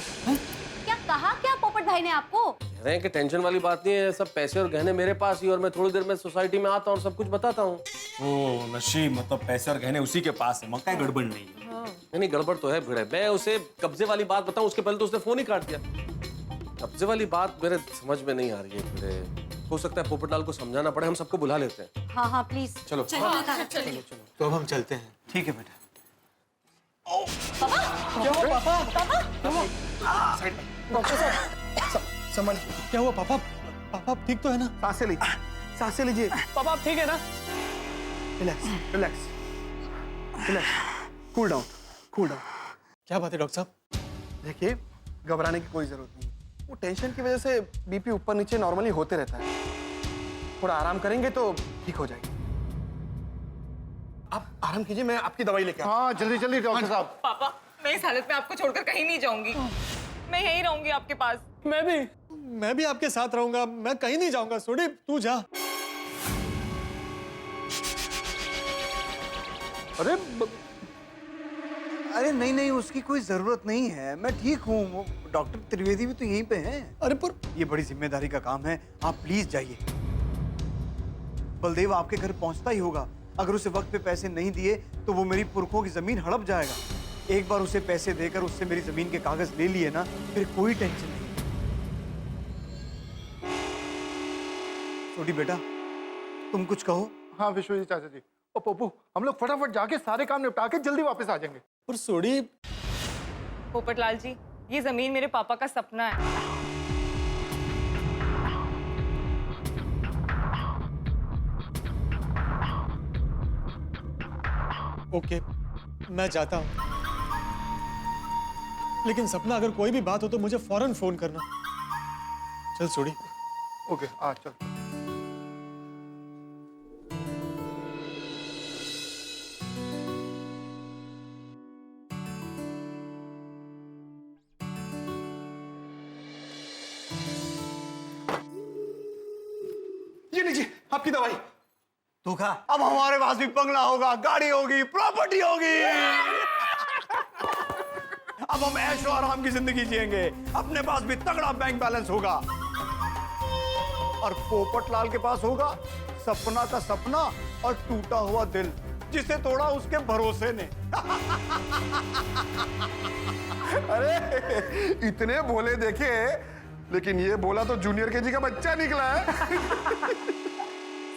S12: क्या कहा क्या पोपट भाई ने आपको?
S5: कह रहे हैं कि टेंशन वाली बात नहीं है, सब पैसे और गहने मेरे पास ही, और मैं थोड़ी देर में सोसाइटी में आता हूँ और सब कुछ बताता हूँ।
S13: ओ नशीब, मतलब पैसे और गहने उसी के पास है, मक्का गड़बड़ नहीं है।
S5: नहीं गड़बड़ तो है भिड़े। मैं उसे कब्जे वाली बात बताऊं उसके पहले तो उसने फोन ही काट दिया। कब्जे वाली बात मेरे समझ में नहीं आ रही है भिड़े। हो सकता है पोपटलाल को समझाना पड़े, हम सबको बुला लेते हैं।
S12: हाँ हाँ प्लीज।
S5: चलो
S12: चलिए।
S9: तो अब हम चलते हैं।
S3: ठीक है बेटा।
S9: क्या हुआ पापा?
S10: समझ।
S9: क्या हुआ पापा? पापा ठीक तो है ना?
S10: सांसें लीजिए, सांसें लीजिए।
S2: पापा आप ठीक है ना?
S10: Relax relax relax, cool down cool down.
S9: क्या बात है डॉक्टर साहब?
S10: देखिए, घबराने की कोई जरूरत नहीं। वो टेंशन की वजह से बीपी ऊपर नीचे नॉर्मली होते रहता है। थोड़ा आराम करेंगे तो ठीक हो जाएगी। आप आराम कीजिए, मैं आपकी दवाई लेके आता हूं। हाँ जल्दी जल्दी डॉक्टर साहब।
S8: पापा, मैं इस हालत में आपको छोड़कर कहीं नहीं जाऊंगी। मैं यहीं रहूंगी आपके पास।
S9: मैं भी आपके साथ रहूंगा। मैं कहीं नहीं जाऊंगा। सोडी तू जा।
S3: अरे नहीं नहीं, उसकी कोई जरूरत नहीं है। मैं ठीक हूँ। डॉक्टर त्रिवेदी भी तो यहीं पे हैं।
S9: अरे पर
S3: ये बड़ी जिम्मेदारी का काम है, आप प्लीज जाइए। बलदेव आपके घर पहुंचता ही होगा। अगर उसे वक्त पे पैसे नहीं दिए तो वो मेरी पुरखों की जमीन हड़प जाएगा। एक बार उसे पैसे देकर उससे मेरी जमीन के कागज ले लिए ना, फिर कोई टेंशन नहीं। छोटी बेटा, तुम कुछ कहो।
S10: हाँ विश्वजीत चाचा जी और पप्पू, हम लोग फटाफट जाके सारे काम निपटा के जल्दी वापस आ जाएंगे।
S9: पर सोडी।
S8: पोपटलाल जी, ये जमीन मेरे पापा का सपना है।
S9: ओके, मैं जाता हूं, लेकिन सपना अगर कोई भी बात हो तो मुझे फौरन फोन करना। चल सोडी।
S10: ओके आ चल। ये लीजिए आपकी दवाई।
S3: तू खा। अब हमारे पास भी बंगला होगा, गाड़ी होगी, प्रॉपर्टी होगी। अब हम ऐशो आराम की जिंदगी जिएंगे। अपने पास भी तगड़ा बैंक बैलेंस होगा। और पोपटलाल के पास होगा सपना का सपना और टूटा हुआ दिल, जिसे तोड़ा उसके भरोसे ने।
S10: अरे इतने भोले देखे, लेकिन ये बोला तो जूनियर केजी का बच्चा निकला है।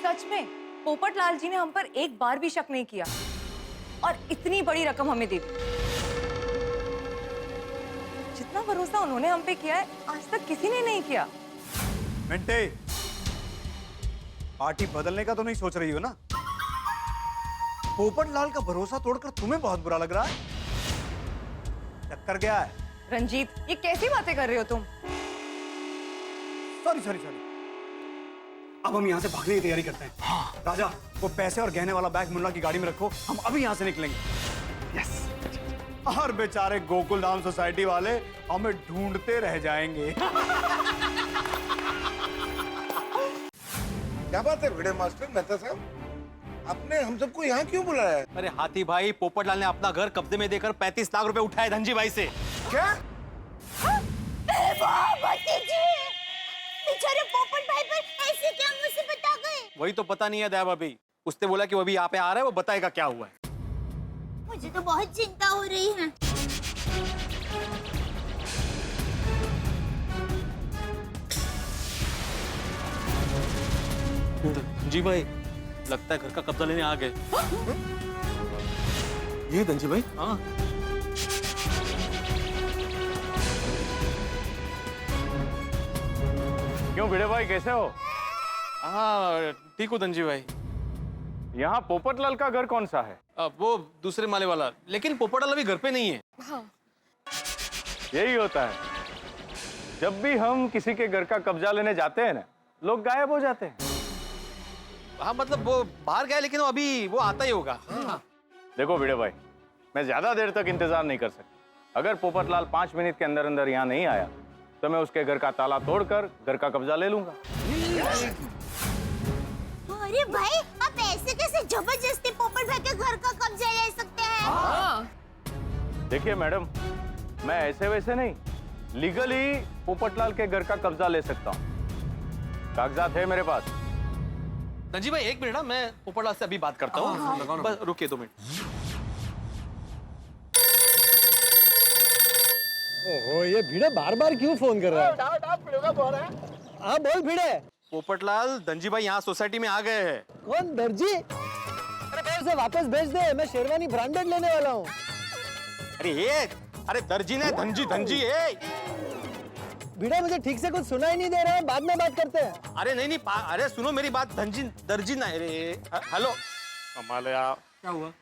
S8: सच में पोपटलाल जी ने हम पर एक बार भी शक नहीं किया और इतनी बड़ी रकम हमें दे दी। जितना भरोसा उन्होंने हम पे किया है, आज तक किसी ने नहीं किया।
S3: मिंटे, पार्टी बदलने का तो नहीं सोच रही हो ना? पोपटलाल का भरोसा तोड़कर तुम्हें बहुत बुरा लग रहा है? चक्कर क्या है?
S8: रंजीत, ये कैसी बातें कर रहे हो तुम?
S3: Sorry sorry sorry. अब हम यहाँ से भागने की तैयारी करते हैं। हाँ। राजा, वो पैसे और गहने वाला बैग मुन्ना की गाड़ी में रखो, हम अभी यहाँ से निकलेंगे। यस। और बेचारे गोकुलधाम सोसाइटी वाले हमें ढूंढते रह जाएंगे।
S4: क्या बात है भिड़े मास्टर? मेहता साहब, आपने हम सबको यहाँ क्यों बुलाया है?
S13: अरे हाथी भाई, पोपटलाल ने अपना घर कब्जे में देकर 35 लाख रुपए उठाए धनजी भाई से।
S4: क्या?
S12: बेचारे पोपट भाई पर ऐसे क्या मुसीबत आ गई?
S13: वही तो पता नहीं है दया भाभी। उसने बोला कि वो अभी यहाँ पे आ रहा है, वो बताएगा क्या हुआ है।
S12: मुझे तो बहुत चिंता हो रही है।
S13: जी भाई, लगता है घर का कब्जा लेने आ गए। ये धनजी भाई। हाँ
S11: क्यों भिड़े भाई, कैसे हो?
S13: हाँ ठीक हो धनजी भाई।
S11: यहाँ पोपटलाल का घर कौन सा है?
S13: वो दूसरे माले वाला, लेकिन पोपटलाल अभी घर पे नहीं है।
S14: हाँ।
S11: यही होता है, जब भी हम किसी के घर का कब्जा लेने जाते हैं ना, लोग गायब हो जाते हैं।
S13: हाँ मतलब वो बाहर गया, लेकिन अभी वो आता ही होगा। हाँ।
S11: देखो भिड़े भाई, मैं ज्यादा देर तक इंतजार नहीं कर सकता। अगर पोपटलाल 5 मिनट के अंदर अंदर यहाँ नहीं आया तो मैं उसके घर का ताला तोड़कर घर का कब्जा ले लूंगा।
S12: अरे भाई, आप ऐसे कैसे जबरदस्ती पोपट भाई के घर का कब्जा ले सकते हैं?
S11: देखिए मैडम, मैं ऐसे वैसे नहीं, लीगली पोपटलाल के घर का कब्जा ले सकता हूँ। कागजात है मेरे पास।
S13: धनजी भाई एक मिनट ना, मैं पोपटलाल से अभी बात करता हूँ। बस रुकिए 2 मिनट।
S9: ओहो, ये भिड़े बार बार क्यों फोन कर रहा है? हाँ बोल भिड़े।
S13: पोपटलाल, धनजी भाई यहाँ सोसाइटी में आ गए हैं।
S9: कौन, दर्जी? अरे भाई उसे वापस भेज दे, मैं शेरवानी ब्रांडेड लेने वाला हूँ।
S13: अरे दर्जी ने धनजी है।
S9: भिड़े मुझे ठीक से कुछ सुनाई नहीं दे रहा है, बाद में बात करते हैं।
S13: अरे नहीं अरे सुनो मेरी बात, दर्जी ना। अरे हेलो, कमाल है यार। क्या हुआ?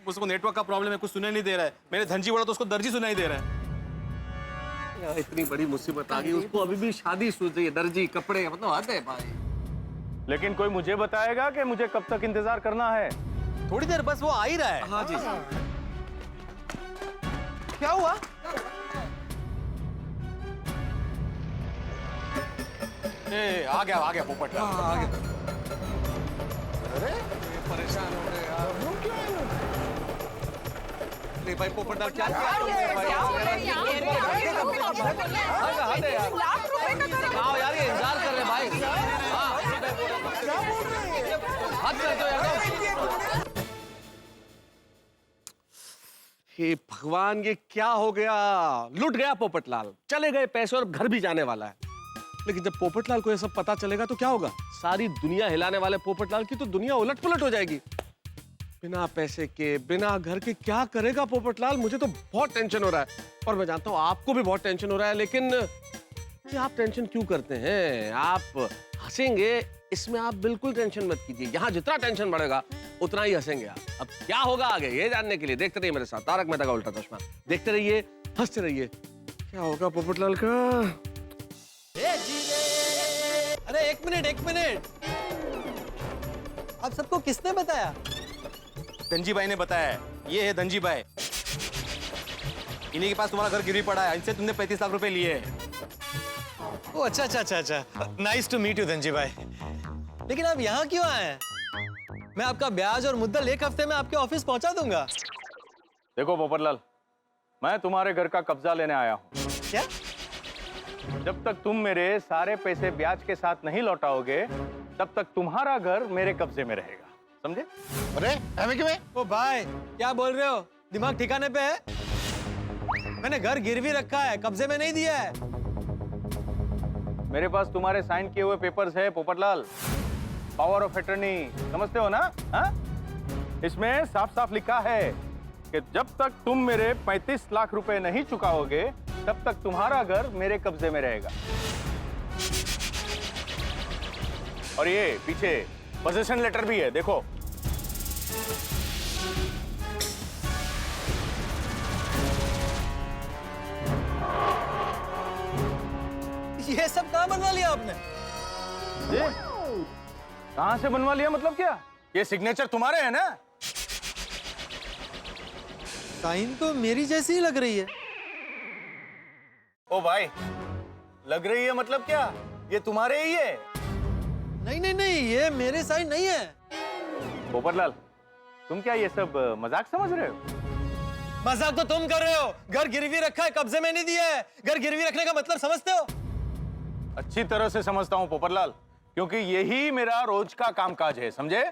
S13: उसको नेटवर्क का प्रॉब्लम है, कुछ सुनाई नहीं दे रहा है। मैंने धनजी बोला तो उसको दर्जी सुनाई दे रहा है। यार इतनी बड़ी मुसीबत आ गई, उसको अभी भी शादी सूझ रही है। दर्जी, कपड़े, मतलब हद है भाई।
S11: लेकिन कोई मुझे बताएगा कि मुझे कब तक इंतजार करना है?
S13: थोड़ी देर बस, वो आ ही रहा है। हाँ जी। क्या हुआ? आ गया पोपटलाल। आ गया। अरे परेशान हो गए यार। अरे भाई पोपटलाल क्या किया? आओ यार, ये इंतजार कर रहे भाई। हद कर दो यार। हे भगवान, ये क्या हो गया? लुट गया पोपटलाल, चले गए पैसे और घर भी जाने वाला है। लेकिन जब पोपटलाल को ये सब पता चलेगा तो क्या होगा? सारी दुनिया हिलाने वाले पोपटलाल की तो दुनिया उलट-पुलट हो जाएगी। बिना पैसे के, बिना घर के क्या करेगा पोपटलाल? मुझे तो बहुत टेंशन हो रहा है, और मैं जानता हूँ आपको भी बहुत टेंशन हो रहा है। लेकिन ये आप टेंशन क्यों करते हैं? आप हंसेंगे, इसमें आप बिल्कुल टेंशन मत कीजिए। यहाँ जितना टेंशन बढ़ेगा उतना ही हंसेंगे आप। अब क्या होगा आगे, ये जानने के लिए देखते रहिए मेरे साथ तारक मेहता का उल्टा चश्मा। देखते रहिए, हंसते रहिए। क्या होगा पोपटलाल का?
S9: अरे एक मिनट, आप सबको किसने बताया?
S13: धनजी भाई ने बताया। ये है धनजी भाई, इन्हीं के पास तुम्हारा घर गिरवी पड़ा है। इनसे तुमने 35 लाख रुपए लिए हैं।
S9: ओ अच्छा। Nice to meet you Dhanji भाई। लेकिन आप यहाँ क्यों आए हैं? मैं आपका ब्याज और मुद्दल 1 हफ्ते में आपके ऑफिस पहुंचा दूंगा।
S11: देखो पोपटलाल, मैं तुम्हारे घर का कब्जा लेने आया हूँ।
S9: क्या?
S11: जब तक तुम मेरे सारे पैसे ब्याज के साथ नहीं लौटाओगे, तब तक तुम्हारा घर मेरे कब्जे में रहेगा, समझे?
S4: अरे हमें क्यों?
S9: ओ भाई, क्या बोल रहे हो? दिमाग ठिकाने पे है? मैंने घर गिरवी रखा है, कब्जे में नहीं दिया है।
S11: मेरे पास तुम्हारे साइन किए हुए पेपर्स है पोपटलाल, पावर ऑफ अटर्नी, समझते हो ना? हा? इसमें साफ साफ लिखा है कि जब तक तुम मेरे 35 लाख रुपए नहीं चुकाओगे, तब तक तुम्हारा घर मेरे कब्जे में रहेगा। और ये पीछे पोजीशन लेटर भी है, देखो।
S9: ये सब कहाँ बनवा लिया आपने?
S11: ये कहाँ से बनवा लिया मतलब क्या? ये सिग्नेचर तुम्हारे है ना?
S9: साइन तो मेरी जैसी ही लग रही है।
S11: ओ भाई, लग रही है मतलब क्या? ये तुम्हारे ही है।
S9: नहीं, ये मेरे साइन नहीं है।
S11: पोपटलाल, तुम क्या ये सब मजाक समझ रहे हो?
S9: मजाक तो तुम कर रहे हो। घर गिरवी रखा है, कब्जे में नहीं दिया है। घर गिरवी रखने का मतलब समझते हो?
S11: अच्छी तरह से समझता हूँ पोपटलाल, क्योंकि यही मेरा रोज का कामकाज है, समझे?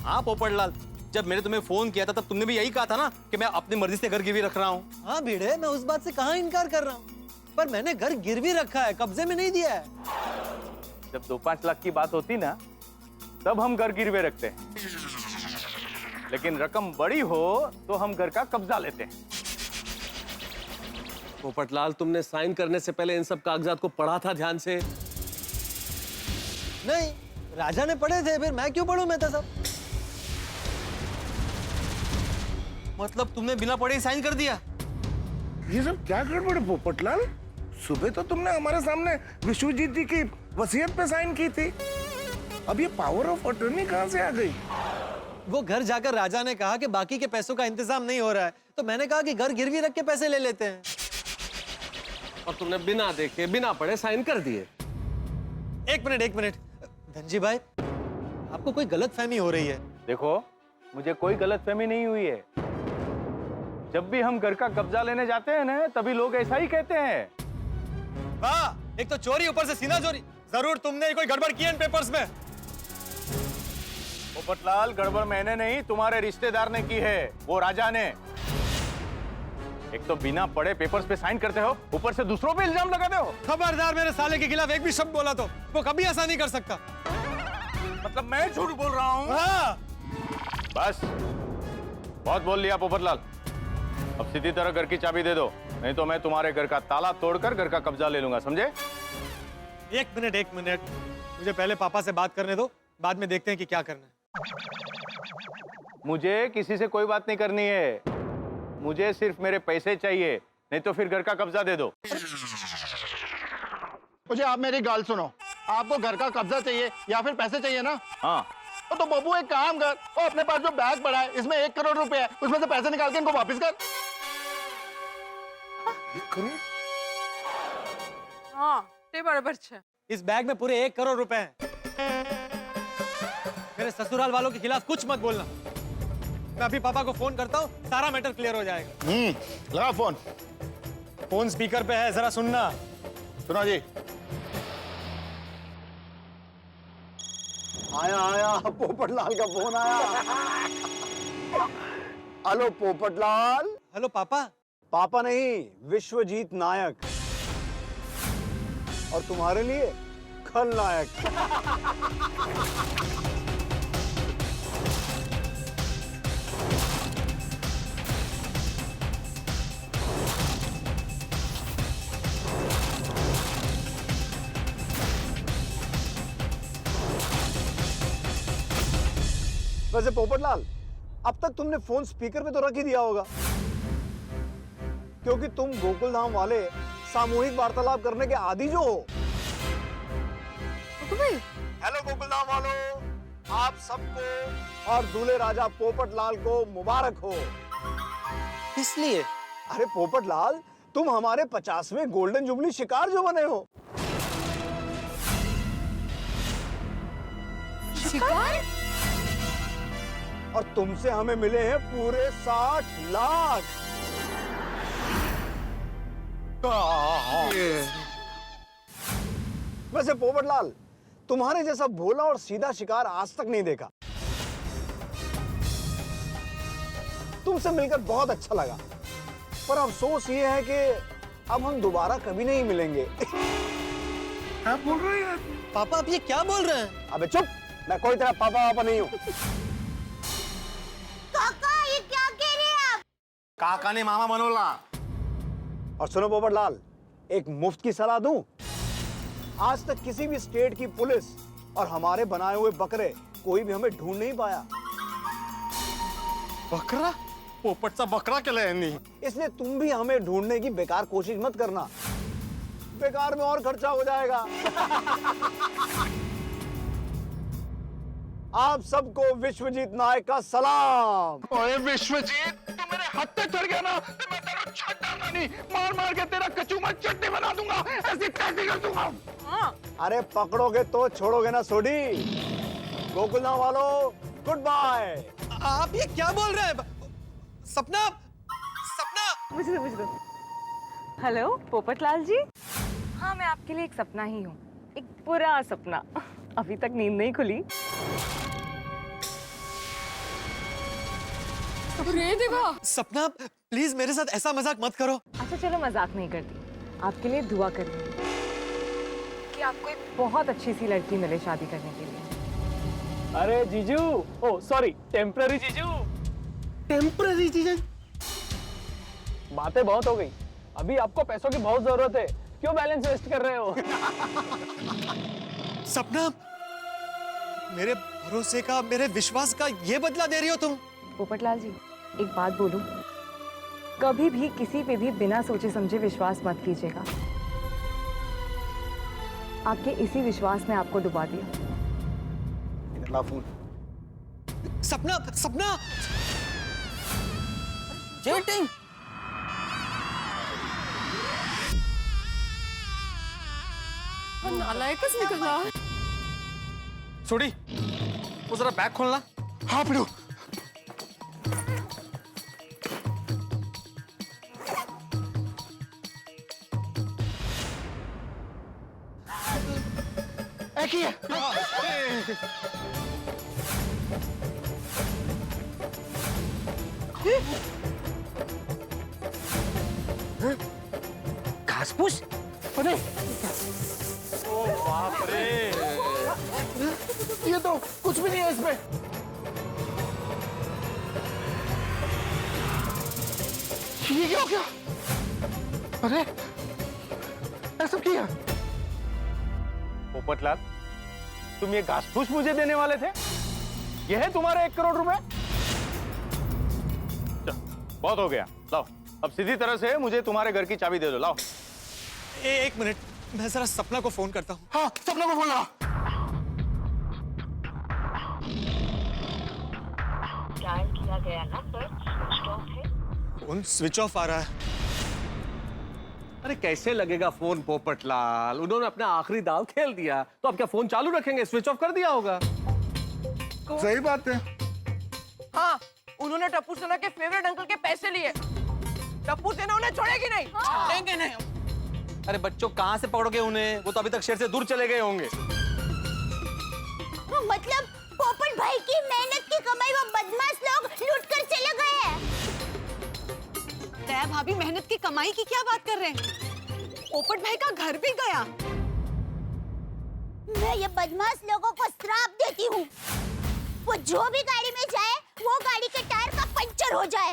S13: हाँ पोपटलाल, जब मैंने तुम्हें फोन किया था तब तुमने भी यही कहा था ना कि मैं अपनी मर्जी से घर गिरवी रख रहा हूँ।
S9: हाँ भिड़े, मैं उस बात से कहाँ इनकार कर रहा हूँ, पर मैंने घर गिरवी रखा है, कब्जे में नहीं दिया है।
S11: जब 2-5 लाख की बात होती ना, तब हम घर गिरवे रखते हैं, लेकिन रकम बड़ी हो तो हम घर का कब्जा लेते हैं।
S13: पोपटलाल, तुमने साइन करने से पहले इन सब कागजात को पढ़ा था ध्यान से?
S9: नहीं, राजा ने पढ़े थे, फिर मैं क्यों पढ़ूं मैं तो सब। मतलब तुमने बिना पढ़े ही साइन कर दिया?
S4: ये सब क्या गड़बड़ है पोपटलाल? सुबह तो तुमने हमारे सामने विश्वजीत जी की वसीयत पे साइन की थी, अब ये पावर ऑफ अटर्नी कहां से आ गई?
S9: वो घर जाकर राजा ने कहा कि बाकी के पैसों का इंतजाम नहीं हो रहा है, तो मैंने कहा कि घर गिरवी रख के पैसे ले लेते हैं।
S13: और तुमने बिना देखे बिना पढ़े साइन कर दिए।
S9: एक मिनट धनजी भाई, आपको कोई गलतफहमी हो रही है।
S11: देखो, मुझे कोई गलतफहमी नहीं हुई है। जब भी हम घर का कब्जा लेने जाते हैं ना, तभी लोग ऐसा ही कहते हैं।
S9: वाह, एक तो चोरी, ऊपर से सीना चोरी। जरूर तुमने कोई गड़बड़ की है इन पेपर्स में।
S11: पोपटलाल, गड़बड़ मैंने नहीं, तुम्हारे रिश्तेदार ने की है, वो राजा ने। एक तो बिना पढ़े पेपर्स पे साइन करते हो, ऊपर से दूसरों पे इल्जाम लगाते हो।
S9: खबरदार, मेरे साले के खिलाफ एक भी शब्द बोला तो वो कभी ऐसा नहीं कर सकता।
S11: मतलब मैं झूठ बोल रहा हूँ?
S9: हाँ।
S11: बस, बहुत बोल लिया पोपटलाल। अब सीधी तरह घर की चाबी दे दो, नहीं तो मैं तुम्हारे घर का ताला तोड़कर घर का कब्जा ले लूंगा, समझे?
S9: एक मिनट, मुझे पहले पापा से बात करने दो, बाद में देखते हैं कि क्या करना है।
S11: मुझे किसी से कोई बात नहीं करनी है, मुझे सिर्फ मेरे पैसे चाहिए, नहीं तो फिर घर का कब्जा दे दो।
S10: मुझे आप मेरी गाल सुनो, आपको घर का कब्जा चाहिए या फिर पैसे चाहिए ना?
S11: हाँ।
S10: तो बब्बू एक काम कर, वो अपने पास जो बैग पड़ा है इसमें 1 करोड़ रुपए है, उसमें से पैसे निकाल के इनको वापस कर।
S4: 1 करोड़?
S15: हाँ, ते बराबर छे।
S9: इस बैग में पूरे 1 करोड़ रुपए हैं। मेरे ससुराल वालों के खिलाफ कुछ मत बोलना। मैं अभी पापा को फोन करता हूँ, सारा मैटर क्लियर हो जाएगा।
S10: लगा फोन।
S9: फोन स्पीकर पे है, जरा सुनना।
S10: सुनो जी। आया पोपटलाल का फोन आया। हेलो पोपटलाल।
S9: हेलो पापा।
S3: पापा नहीं, विश्वजीत नायक। और तुम्हारे लिए खलनायक। वैसे पोपटलाल, अब तक तुमने फोन स्पीकर पे तो रख ही दिया होगा, क्योंकि तुम गोकुल धाम वाले सामूहिक वार्तालाप करने के आदी जो हो। हेलो गोकुल धाम वालों, आप सबको और दूल्हे राजा पोपटलाल को मुबारक हो।
S9: इसलिए?
S3: अरे पोपटलाल, तुम हमारे 50वें गोल्डन जुबली शिकार जो बने हो।
S15: शिकार?
S3: और तुमसे हमें मिले हैं पूरे 60 लाख। वैसे पोपटलाल, तुम्हारे जैसा भोला और सीधा शिकार आज तक नहीं देखा। तुमसे मिलकर बहुत अच्छा लगा, पर अफसोस ये है कि अब हम दोबारा कभी नहीं मिलेंगे।
S4: क्या बोल रहे हैं
S9: पापा? आप ये क्या बोल रहे हैं?
S3: अबे चुप, मैं कोई तरह पापा वापा नहीं हूँ।
S12: काका, ये क्या कह रहे हैं आप?
S3: काका ने मामा मनोला। और सुनो पोपटलाल, एक मुफ्त की सलाह दूं। आज तक किसी भी स्टेट की पुलिस और हमारे बनाए हुए बकरे कोई भी हमें ढूंढ नहीं पाया।
S9: बकरा? पोपट सा बकरा के लिए नहीं।
S3: इसलिए तुम भी हमें ढूंढने की बेकार कोशिश मत करना, बेकार में और खर्चा हो जाएगा। आप सबको विश्वजीत नायक का सलाम।
S10: ओए विश्वजीत, तू मेरे हाथ तक चढ़ गया ना, तो मैं तेरा छड्डा नहीं, मार मार के तेरा कचूमर चटनी बना दूंगा, ऐसी टैक्सी कर दूंगा।
S3: अरे पकड़ोगे तो छोड़ोगे ना सोडी। गोकुलधाम वालों, गुड बाय।
S9: आप ये क्या बोल रहे हैं? सपना, सपना।
S8: मुझे दो। हेलो पोपटलाल जी। हाँ, मैं आपके लिए एक सपना ही हूँ, एक बुरा सपना। अभी तक नींद नहीं खुली।
S14: अरे देवा!
S9: सपना, प्लीज मेरे साथ ऐसा मजाक मत करो।
S8: अच्छा चलो, मजाक नहीं करती। आपके लिए दुआ कर रही हूँ कि आपको एक बहुत अच्छी सी लड़की मिले शादी करने के लिए।
S2: अरे जीजू, ओ सॉरी, टेम्पररी जीजू।
S13: टेम्पररी जीजू?
S2: बातें बहुत हो गई, अभी आपको पैसों की बहुत जरूरत है, क्यों बैलेंस वेस्ट कर रहे हो?
S9: सपना, मेरे भरोसे का, मेरे विश्वास का ये बदला दे रही हो तुम?
S8: पोपटलाल जी, एक बात बोलूं, कभी भी किसी पे भी बिना सोचे समझे विश्वास मत कीजिएगा। आपके इसी विश्वास ने आपको डुबा दिया।
S9: सपना, सपना!
S7: चीटिंग?
S14: नालायकच निकला।
S13: छोड़ी, वो जरा बैग खोलना।
S4: हाँ पिड़ू। एक ही है।
S6: घास फूस?
S4: अरे
S13: बाप रे!
S4: ये तो कुछ भी नहीं है इसमें। ये क्या हो गया? अरे ऐसा किया?
S10: पोपटलाल, तुम ये घास फूस मुझे देने वाले थे? ये है तुम्हारे 1 करोड़ रुपए? बहुत हो गया, लाओ अब सीधी तरह से मुझे तुम्हारे घर की चाबी दे दो, लाओ।
S9: एक मिनट, मैं जरा सपना को फोन करता हूँ।
S4: हाँ, सपना को फोन लगा।
S8: डायल किया गया नंबर स्विच ऑफ है।
S9: फोन स्विच ऑफ आ रहा है।
S13: अरे कैसे लगेगा फोन पोपटलाल? उन्होंने अपना आखिरी दाव खेल दिया, तो अब क्या फोन चालू रखेंगे? स्विच ऑफ कर दिया होगा।
S4: सही बात है।
S15: हाँ, उन्होंने टप्पू सेना के फेवरेट अंकल के पैसे लिए। टप्पू सेना उन्हें छोड़ेगी नहीं। छोड़ेंगे नहीं हम।
S5: अरे बच्चों, कहाँ से पकड़ोगे उन्हें? वो तो अभी तक शहर से दूर चले गए होंगे।
S12: मतलब पोपट भाई की मेहनत की कमाई वो बदमाश लोग लूट कर चले गए हैं।
S15: दया भाभी मेहनत की कमाई की क्या बात कर रहे हैं? पोपट भाई का घर भी गया।
S12: मैं ये बदमाश लोगों को श्राप देती हूँ, वो जो भी गाड़ी में जाए वो गाड़ी के टायर का पंचर हो जाए,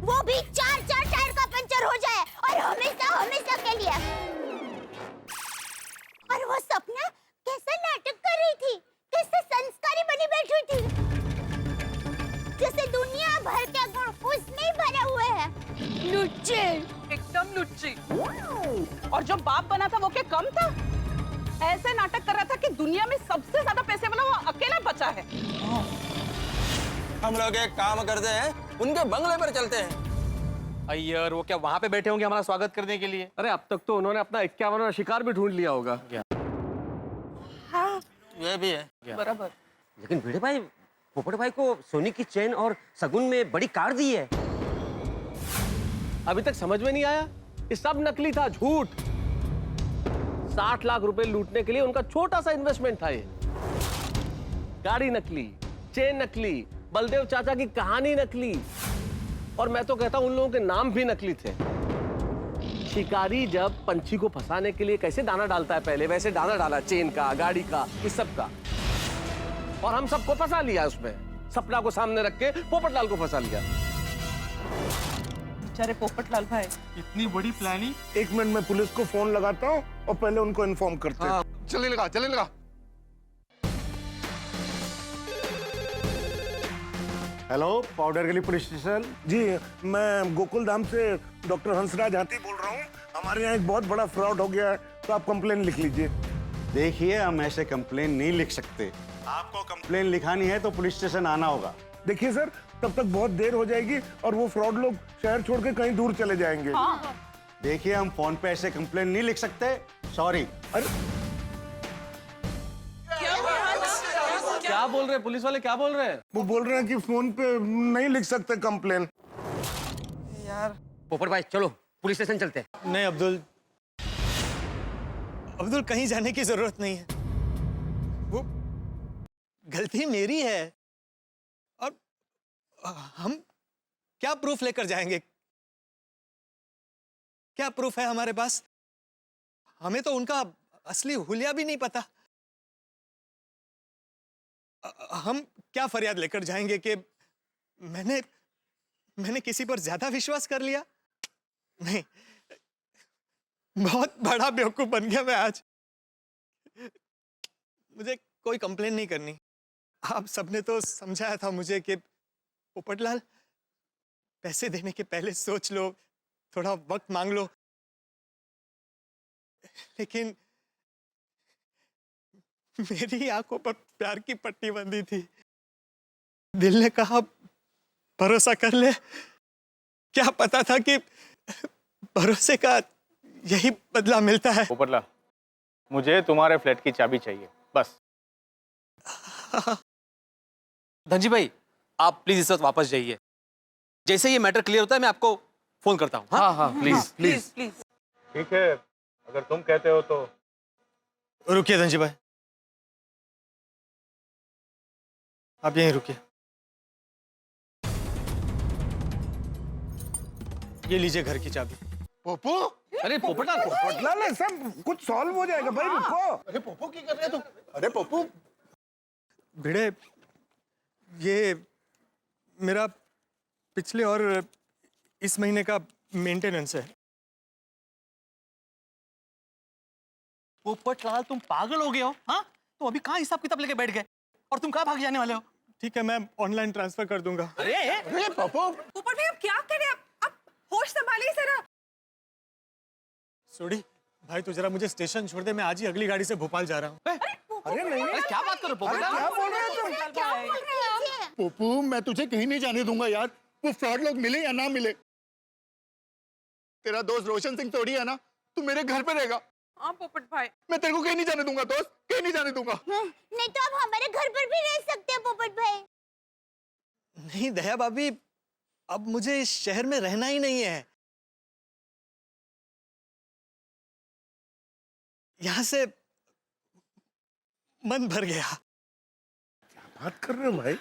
S12: वो भी 4-4 टायर का पंचर हो जाए, और हमेशा हमेशा के लिए। और वो सपना कैसा नाटक कर रही थी, कैसे संस्कारी बनी बैठी थी, जैसे दुनिया भर के गुण उसमें ही भरे हुए हैं। लुच्चे,
S15: एकदम लुच्ची। और जो बाप बना था वो क्या कम था? ऐसे नाटक कर रहा था कि दुनिया में सबसे ज्यादा पैसे वाला वो अकेला बचा है।
S7: हम लोग एक काम करते हैं, उनके बंगले पर चलते हैं।
S5: अय्यर, वो क्या वहां पे बैठे होंगे हमारा स्वागत करने के लिए?
S13: अरे अब तक तो उन्होंने अपना 51वां शिकार भी ढूंढ लिया होगा।
S15: हाँ,
S7: ये भी है।
S15: बराबर।
S6: लेकिन भिड़े भाई, पोपट भाई को सोने की चेन और सगुन में बड़ी कार दी है।
S13: अभी तक समझ में नहीं आया? ये सब नकली था, झूठ। 60 लाख रुपए लूटने के लिए उनका छोटा सा इन्वेस्टमेंट था ये। गाड़ी नकली, चेन नकली, बलदेव चाचा की कहानी नकली, और मैं तो कहता हूं उन लोगों के नाम भी नकली थे। शिकारी जब पंछी को फंसाने के लिए कैसे दाना डालता है पहले, वैसे दाना डाला चेन का, गाड़ी का, इस सब का, और हम सबको फंसा लिया उसमें। सपना को सामने रख के पोपटलाल को फंसा लिया।
S15: बेचारे पोपटलाल भाई।
S4: इतनी बड़ी प्लानिंग। एक मिनट में पुलिस को फोन लगाता हूँ और पहले उनको इन्फॉर्म करते हैं।
S10: चलिए लगा, चलिए लगा।
S11: हेलो, पाउडर गली पुलिस स्टेशन।
S4: जी, मैं गोकुल धाम से डॉक्टर हंसराज हाथी बोल रहा हूँ। हमारे यहाँ एक बहुत बड़ा फ्रॉड हो गया है, तो आप कंप्लेन लिख लीजिए।
S3: देखिए, हम ऐसे कंप्लेन नहीं लिख सकते। आपको कंप्लेन लिखानी है तो पुलिस स्टेशन आना होगा।
S4: देखिए सर, तब तक बहुत देर हो जाएगी और वो फ्रॉड लोग शहर छोड़ के कहीं दूर चले जाएंगे।
S15: हाँ।
S3: देखिए, हम फोन पे ऐसे कंप्लेन नहीं लिख सकते, सॉरी।
S4: अरे
S13: क्या बोल रहे हैं पुलिस वाले, क्या बोल रहे हैं?
S4: वो बोल रहे हैं कि फोन पे नहीं लिख सकते कंप्लेन।
S15: यार,
S6: पोपट भाई चलो पुलिस स्टेशन चलते हैं।
S9: नहीं अब्दुल, अब्दुल कहीं जाने की जरूरत नहीं है। वो गलती मेरी है, और हम क्या प्रूफ लेकर जाएंगे? क्या प्रूफ है हमारे पास? हमें तो उनका असली हुलिया भी नहीं पता। हम क्या फरियाद लेकर जाएंगे कि मैंने किसी पर ज्यादा विश्वास कर लिया? नहीं, बहुत बड़ा बेवकूफ बन गया मैं आज। मुझे कोई कंप्लेन नहीं करनी। आप सबने तो समझाया था मुझे कि पोपटलाल, पैसे देने के पहले सोच लो, थोड़ा वक्त मांग लो। लेकिन मेरी आंखों पर प्यार की पट्टी बंधी थी। दिल ने कहा भरोसा कर ले। क्या पता था कि भरोसे का यही बदला मिलता है।
S11: पोपटलाल, मुझे तुम्हारे फ्लैट की चाबी चाहिए, बस।
S5: धनजी भाई, आप प्लीज इस वक्त वापस जाइए। जैसे ये मैटर क्लियर होता है मैं आपको फोन करता हूँ। हाँ हाँ प्लीज प्लीज।
S11: ठीक है, अगर तुम कहते हो तो।
S9: रुकिए धनजी भाई, आप यहीं रुकिए। ये लीजिए घर की चाबी।
S4: पोपो,
S13: अरे पोपटलाल,
S4: पोपटलाल, ऐसा कुछ सॉल्व हो जाएगा भाई, रुको।
S10: अरे पोपो की कर रहे हो तुम? अरे पोपो,
S9: भिड़े, ये मेरा पिछले और इस महीने का मेंटेनेंस है।
S5: पोपटलाल, तुम पागल हो गए हो? हाँ, तुम अभी कहाँ हिसाब किताब लेके बैठ गए और तुम कहाँ भाग जाने वाले हो?
S9: ठीक है, मैं ऑनलाइन ट्रांसफर कर दूंगा।
S10: अरे पोपो,
S15: पोपट भाई, आप क्या कर रहे हैं? आप होश संभालिए जरा।
S9: सोडी भाई, तू जरा मुझे स्टेशन छोड़ दे, मैं आज ही अगली गाड़ी से भोपाल जा रहा हूँ।
S4: अरे नहीं,
S5: क्या बात करो पोपटलाल?
S4: क्या बोल रहे हो तुम?
S12: क्या बोल रहे हैं?
S10: पोपो, मैं तुझे कहीं नहीं जाने दूंगा यार। वो फ्रॉड लोग मिले या ना मिले, तेरा दोस्त रोशन सिंह तोड़ी है ना, तू मेरे घर पे रहेगा।
S15: हाँ पोपट भाई,
S10: मैं तेरे को कहीं नहीं जाने दूंगा दोस्त, कहीं नहीं जाने दूंगा।
S12: नहीं तो आप हमारे घर पर भी रह सकते हैं पोपट भाई।
S9: नहीं दया भाभी, अब मुझे इस शहर में रहना ही नहीं है। यहां से मन भर गया।
S4: बात कर रहे हो भाई?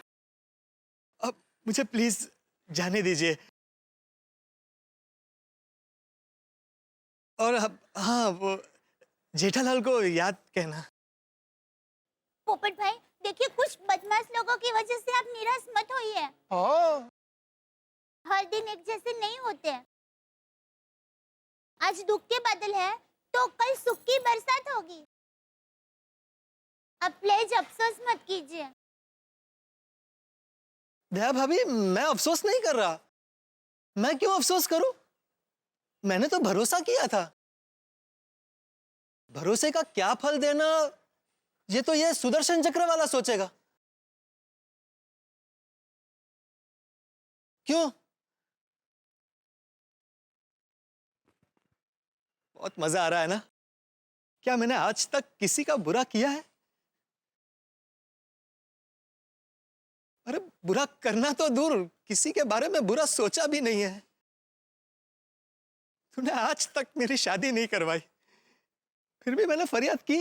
S9: अब मुझे प्लीज जाने दीजिए। और अब हाँ, वो जेठालाल को याद कहना।
S12: पोपट भाई देखिए, कुछ बदमाश लोगों की वजह से आप निराश मत होइए।
S10: हाँ,
S12: हर दिन एक जैसे नहीं होते। आज दुख के बादल है तो कल सुख की बरसात होगी। अब प्लीज अफसोस मत कीजिए।
S9: दया भाभी, मैं अफसोस नहीं कर रहा। मैं क्यों अफसोस करूं? मैंने तो भरोसा किया था। भरोसे का क्या फल देना, ये तो ये सुदर्शन चक्र वाला सोचेगा। क्यों? बहुत मजा आ रहा है ना? क्या मैंने आज तक किसी का बुरा किया है? अरे बुरा करना तो दूर, किसी के बारे में बुरा सोचा भी नहीं है। तूने आज तक मेरी शादी नहीं करवाई, फिर भी मैंने फरियाद की।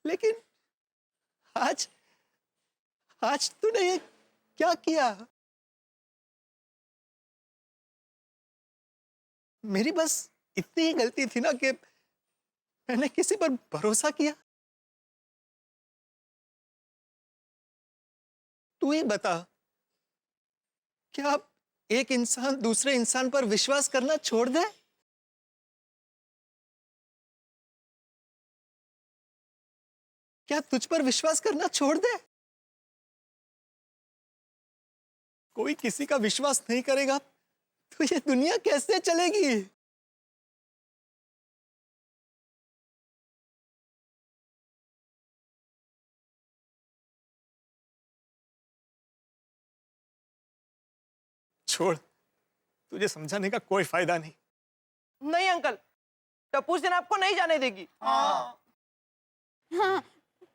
S9: लेकिन आज तूने ये क्या किया? मेरी बस इतनी ही गलती थी ना कि मैंने किसी पर भरोसा किया। तू ही बता, क्या एक इंसान दूसरे इंसान पर विश्वास करना छोड़ दे? क्या तुझ पर विश्वास करना छोड़ दे? कोई किसी का विश्वास नहीं करेगा तो ये दुनिया कैसे चलेगी? छोड़, तुझे समझाने का कोई फायदा नहीं।
S15: नहीं अंकल, टप्पू सेना आपको नहीं जाने देगी।
S12: हाँ,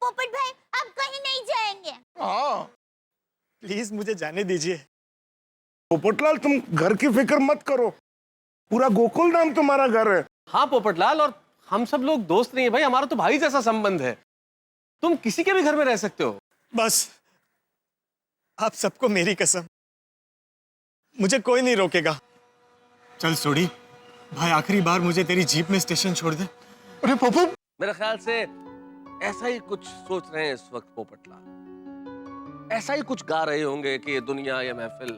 S12: पोपट भाई आप कहीं नहीं जाएंगे।
S10: हाँ,
S9: प्लीज मुझे जाने दीजिए।
S4: पोपटलाल, तुम घर की फिक्र मत करो, पूरा गोकुल धाम तुम्हारा घर है।
S13: हाँ पोपटलाल, और हम सब लोग दोस्त नहीं है भाई, हमारा तो भाई जैसा संबंध है। तुम किसी के भी घर में रह सकते हो।
S9: बस, आप सबको मेरी कसम, मुझे कोई नहीं रोकेगा। चल सोडी भाई, आखिरी बार मुझे तेरी जीप में स्टेशन छोड़ दे।
S10: अरे पप्पू,
S13: मेरे ख्याल से ऐसा ही कुछ सोच रहे हैं इस वक्त पोपटलाल। ऐसा ही कुछ गा रहे होंगे कि ये दुनिया, ये महफिल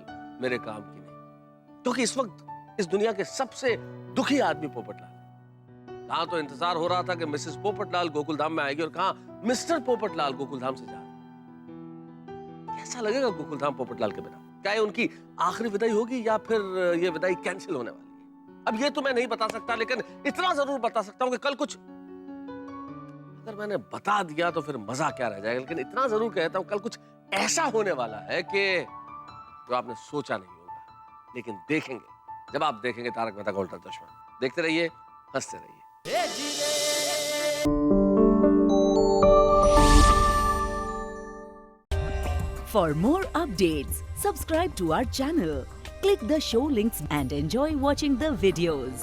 S13: मेरे काम की नहीं। क्योंकि इस वक्त इस दुनिया के सबसे दुखी आदमी पोपटलाल है। कहाँ तो इंतजार हो रहा था कि मिसेस पोपटलाल गोकुलधाम में आएगी और कहाँ मिस्टर पोपटलाल गोकुलधाम से जा रहे हैं। कैसा लगेगा गोकुलधाम पोपटलाल के बिना? क्या ये उनकी आखिरी विदाई होगी या फिर ये विदाई कैंसिल होने वाली है? अब ये तो मैं नहीं बता सकता, लेकिन इतना जरूर बता सकता हूँ कि कल कुछ, अगर मैंने बता दिया तो फिर मजा क्या रह जाएगा, लेकिन इतना जरूर कहता हूँ कल कुछ ऐसा होने वाला है कि जो आपने सोचा नहीं होगा। लेकिन देखेंगे, जब आप देखेंगे तारक मेहता का उल्टा चश्मा। देखते रहिए, हंसते रहिए।
S16: For more updates, subscribe to our channel, click the show links and enjoy watching the videos.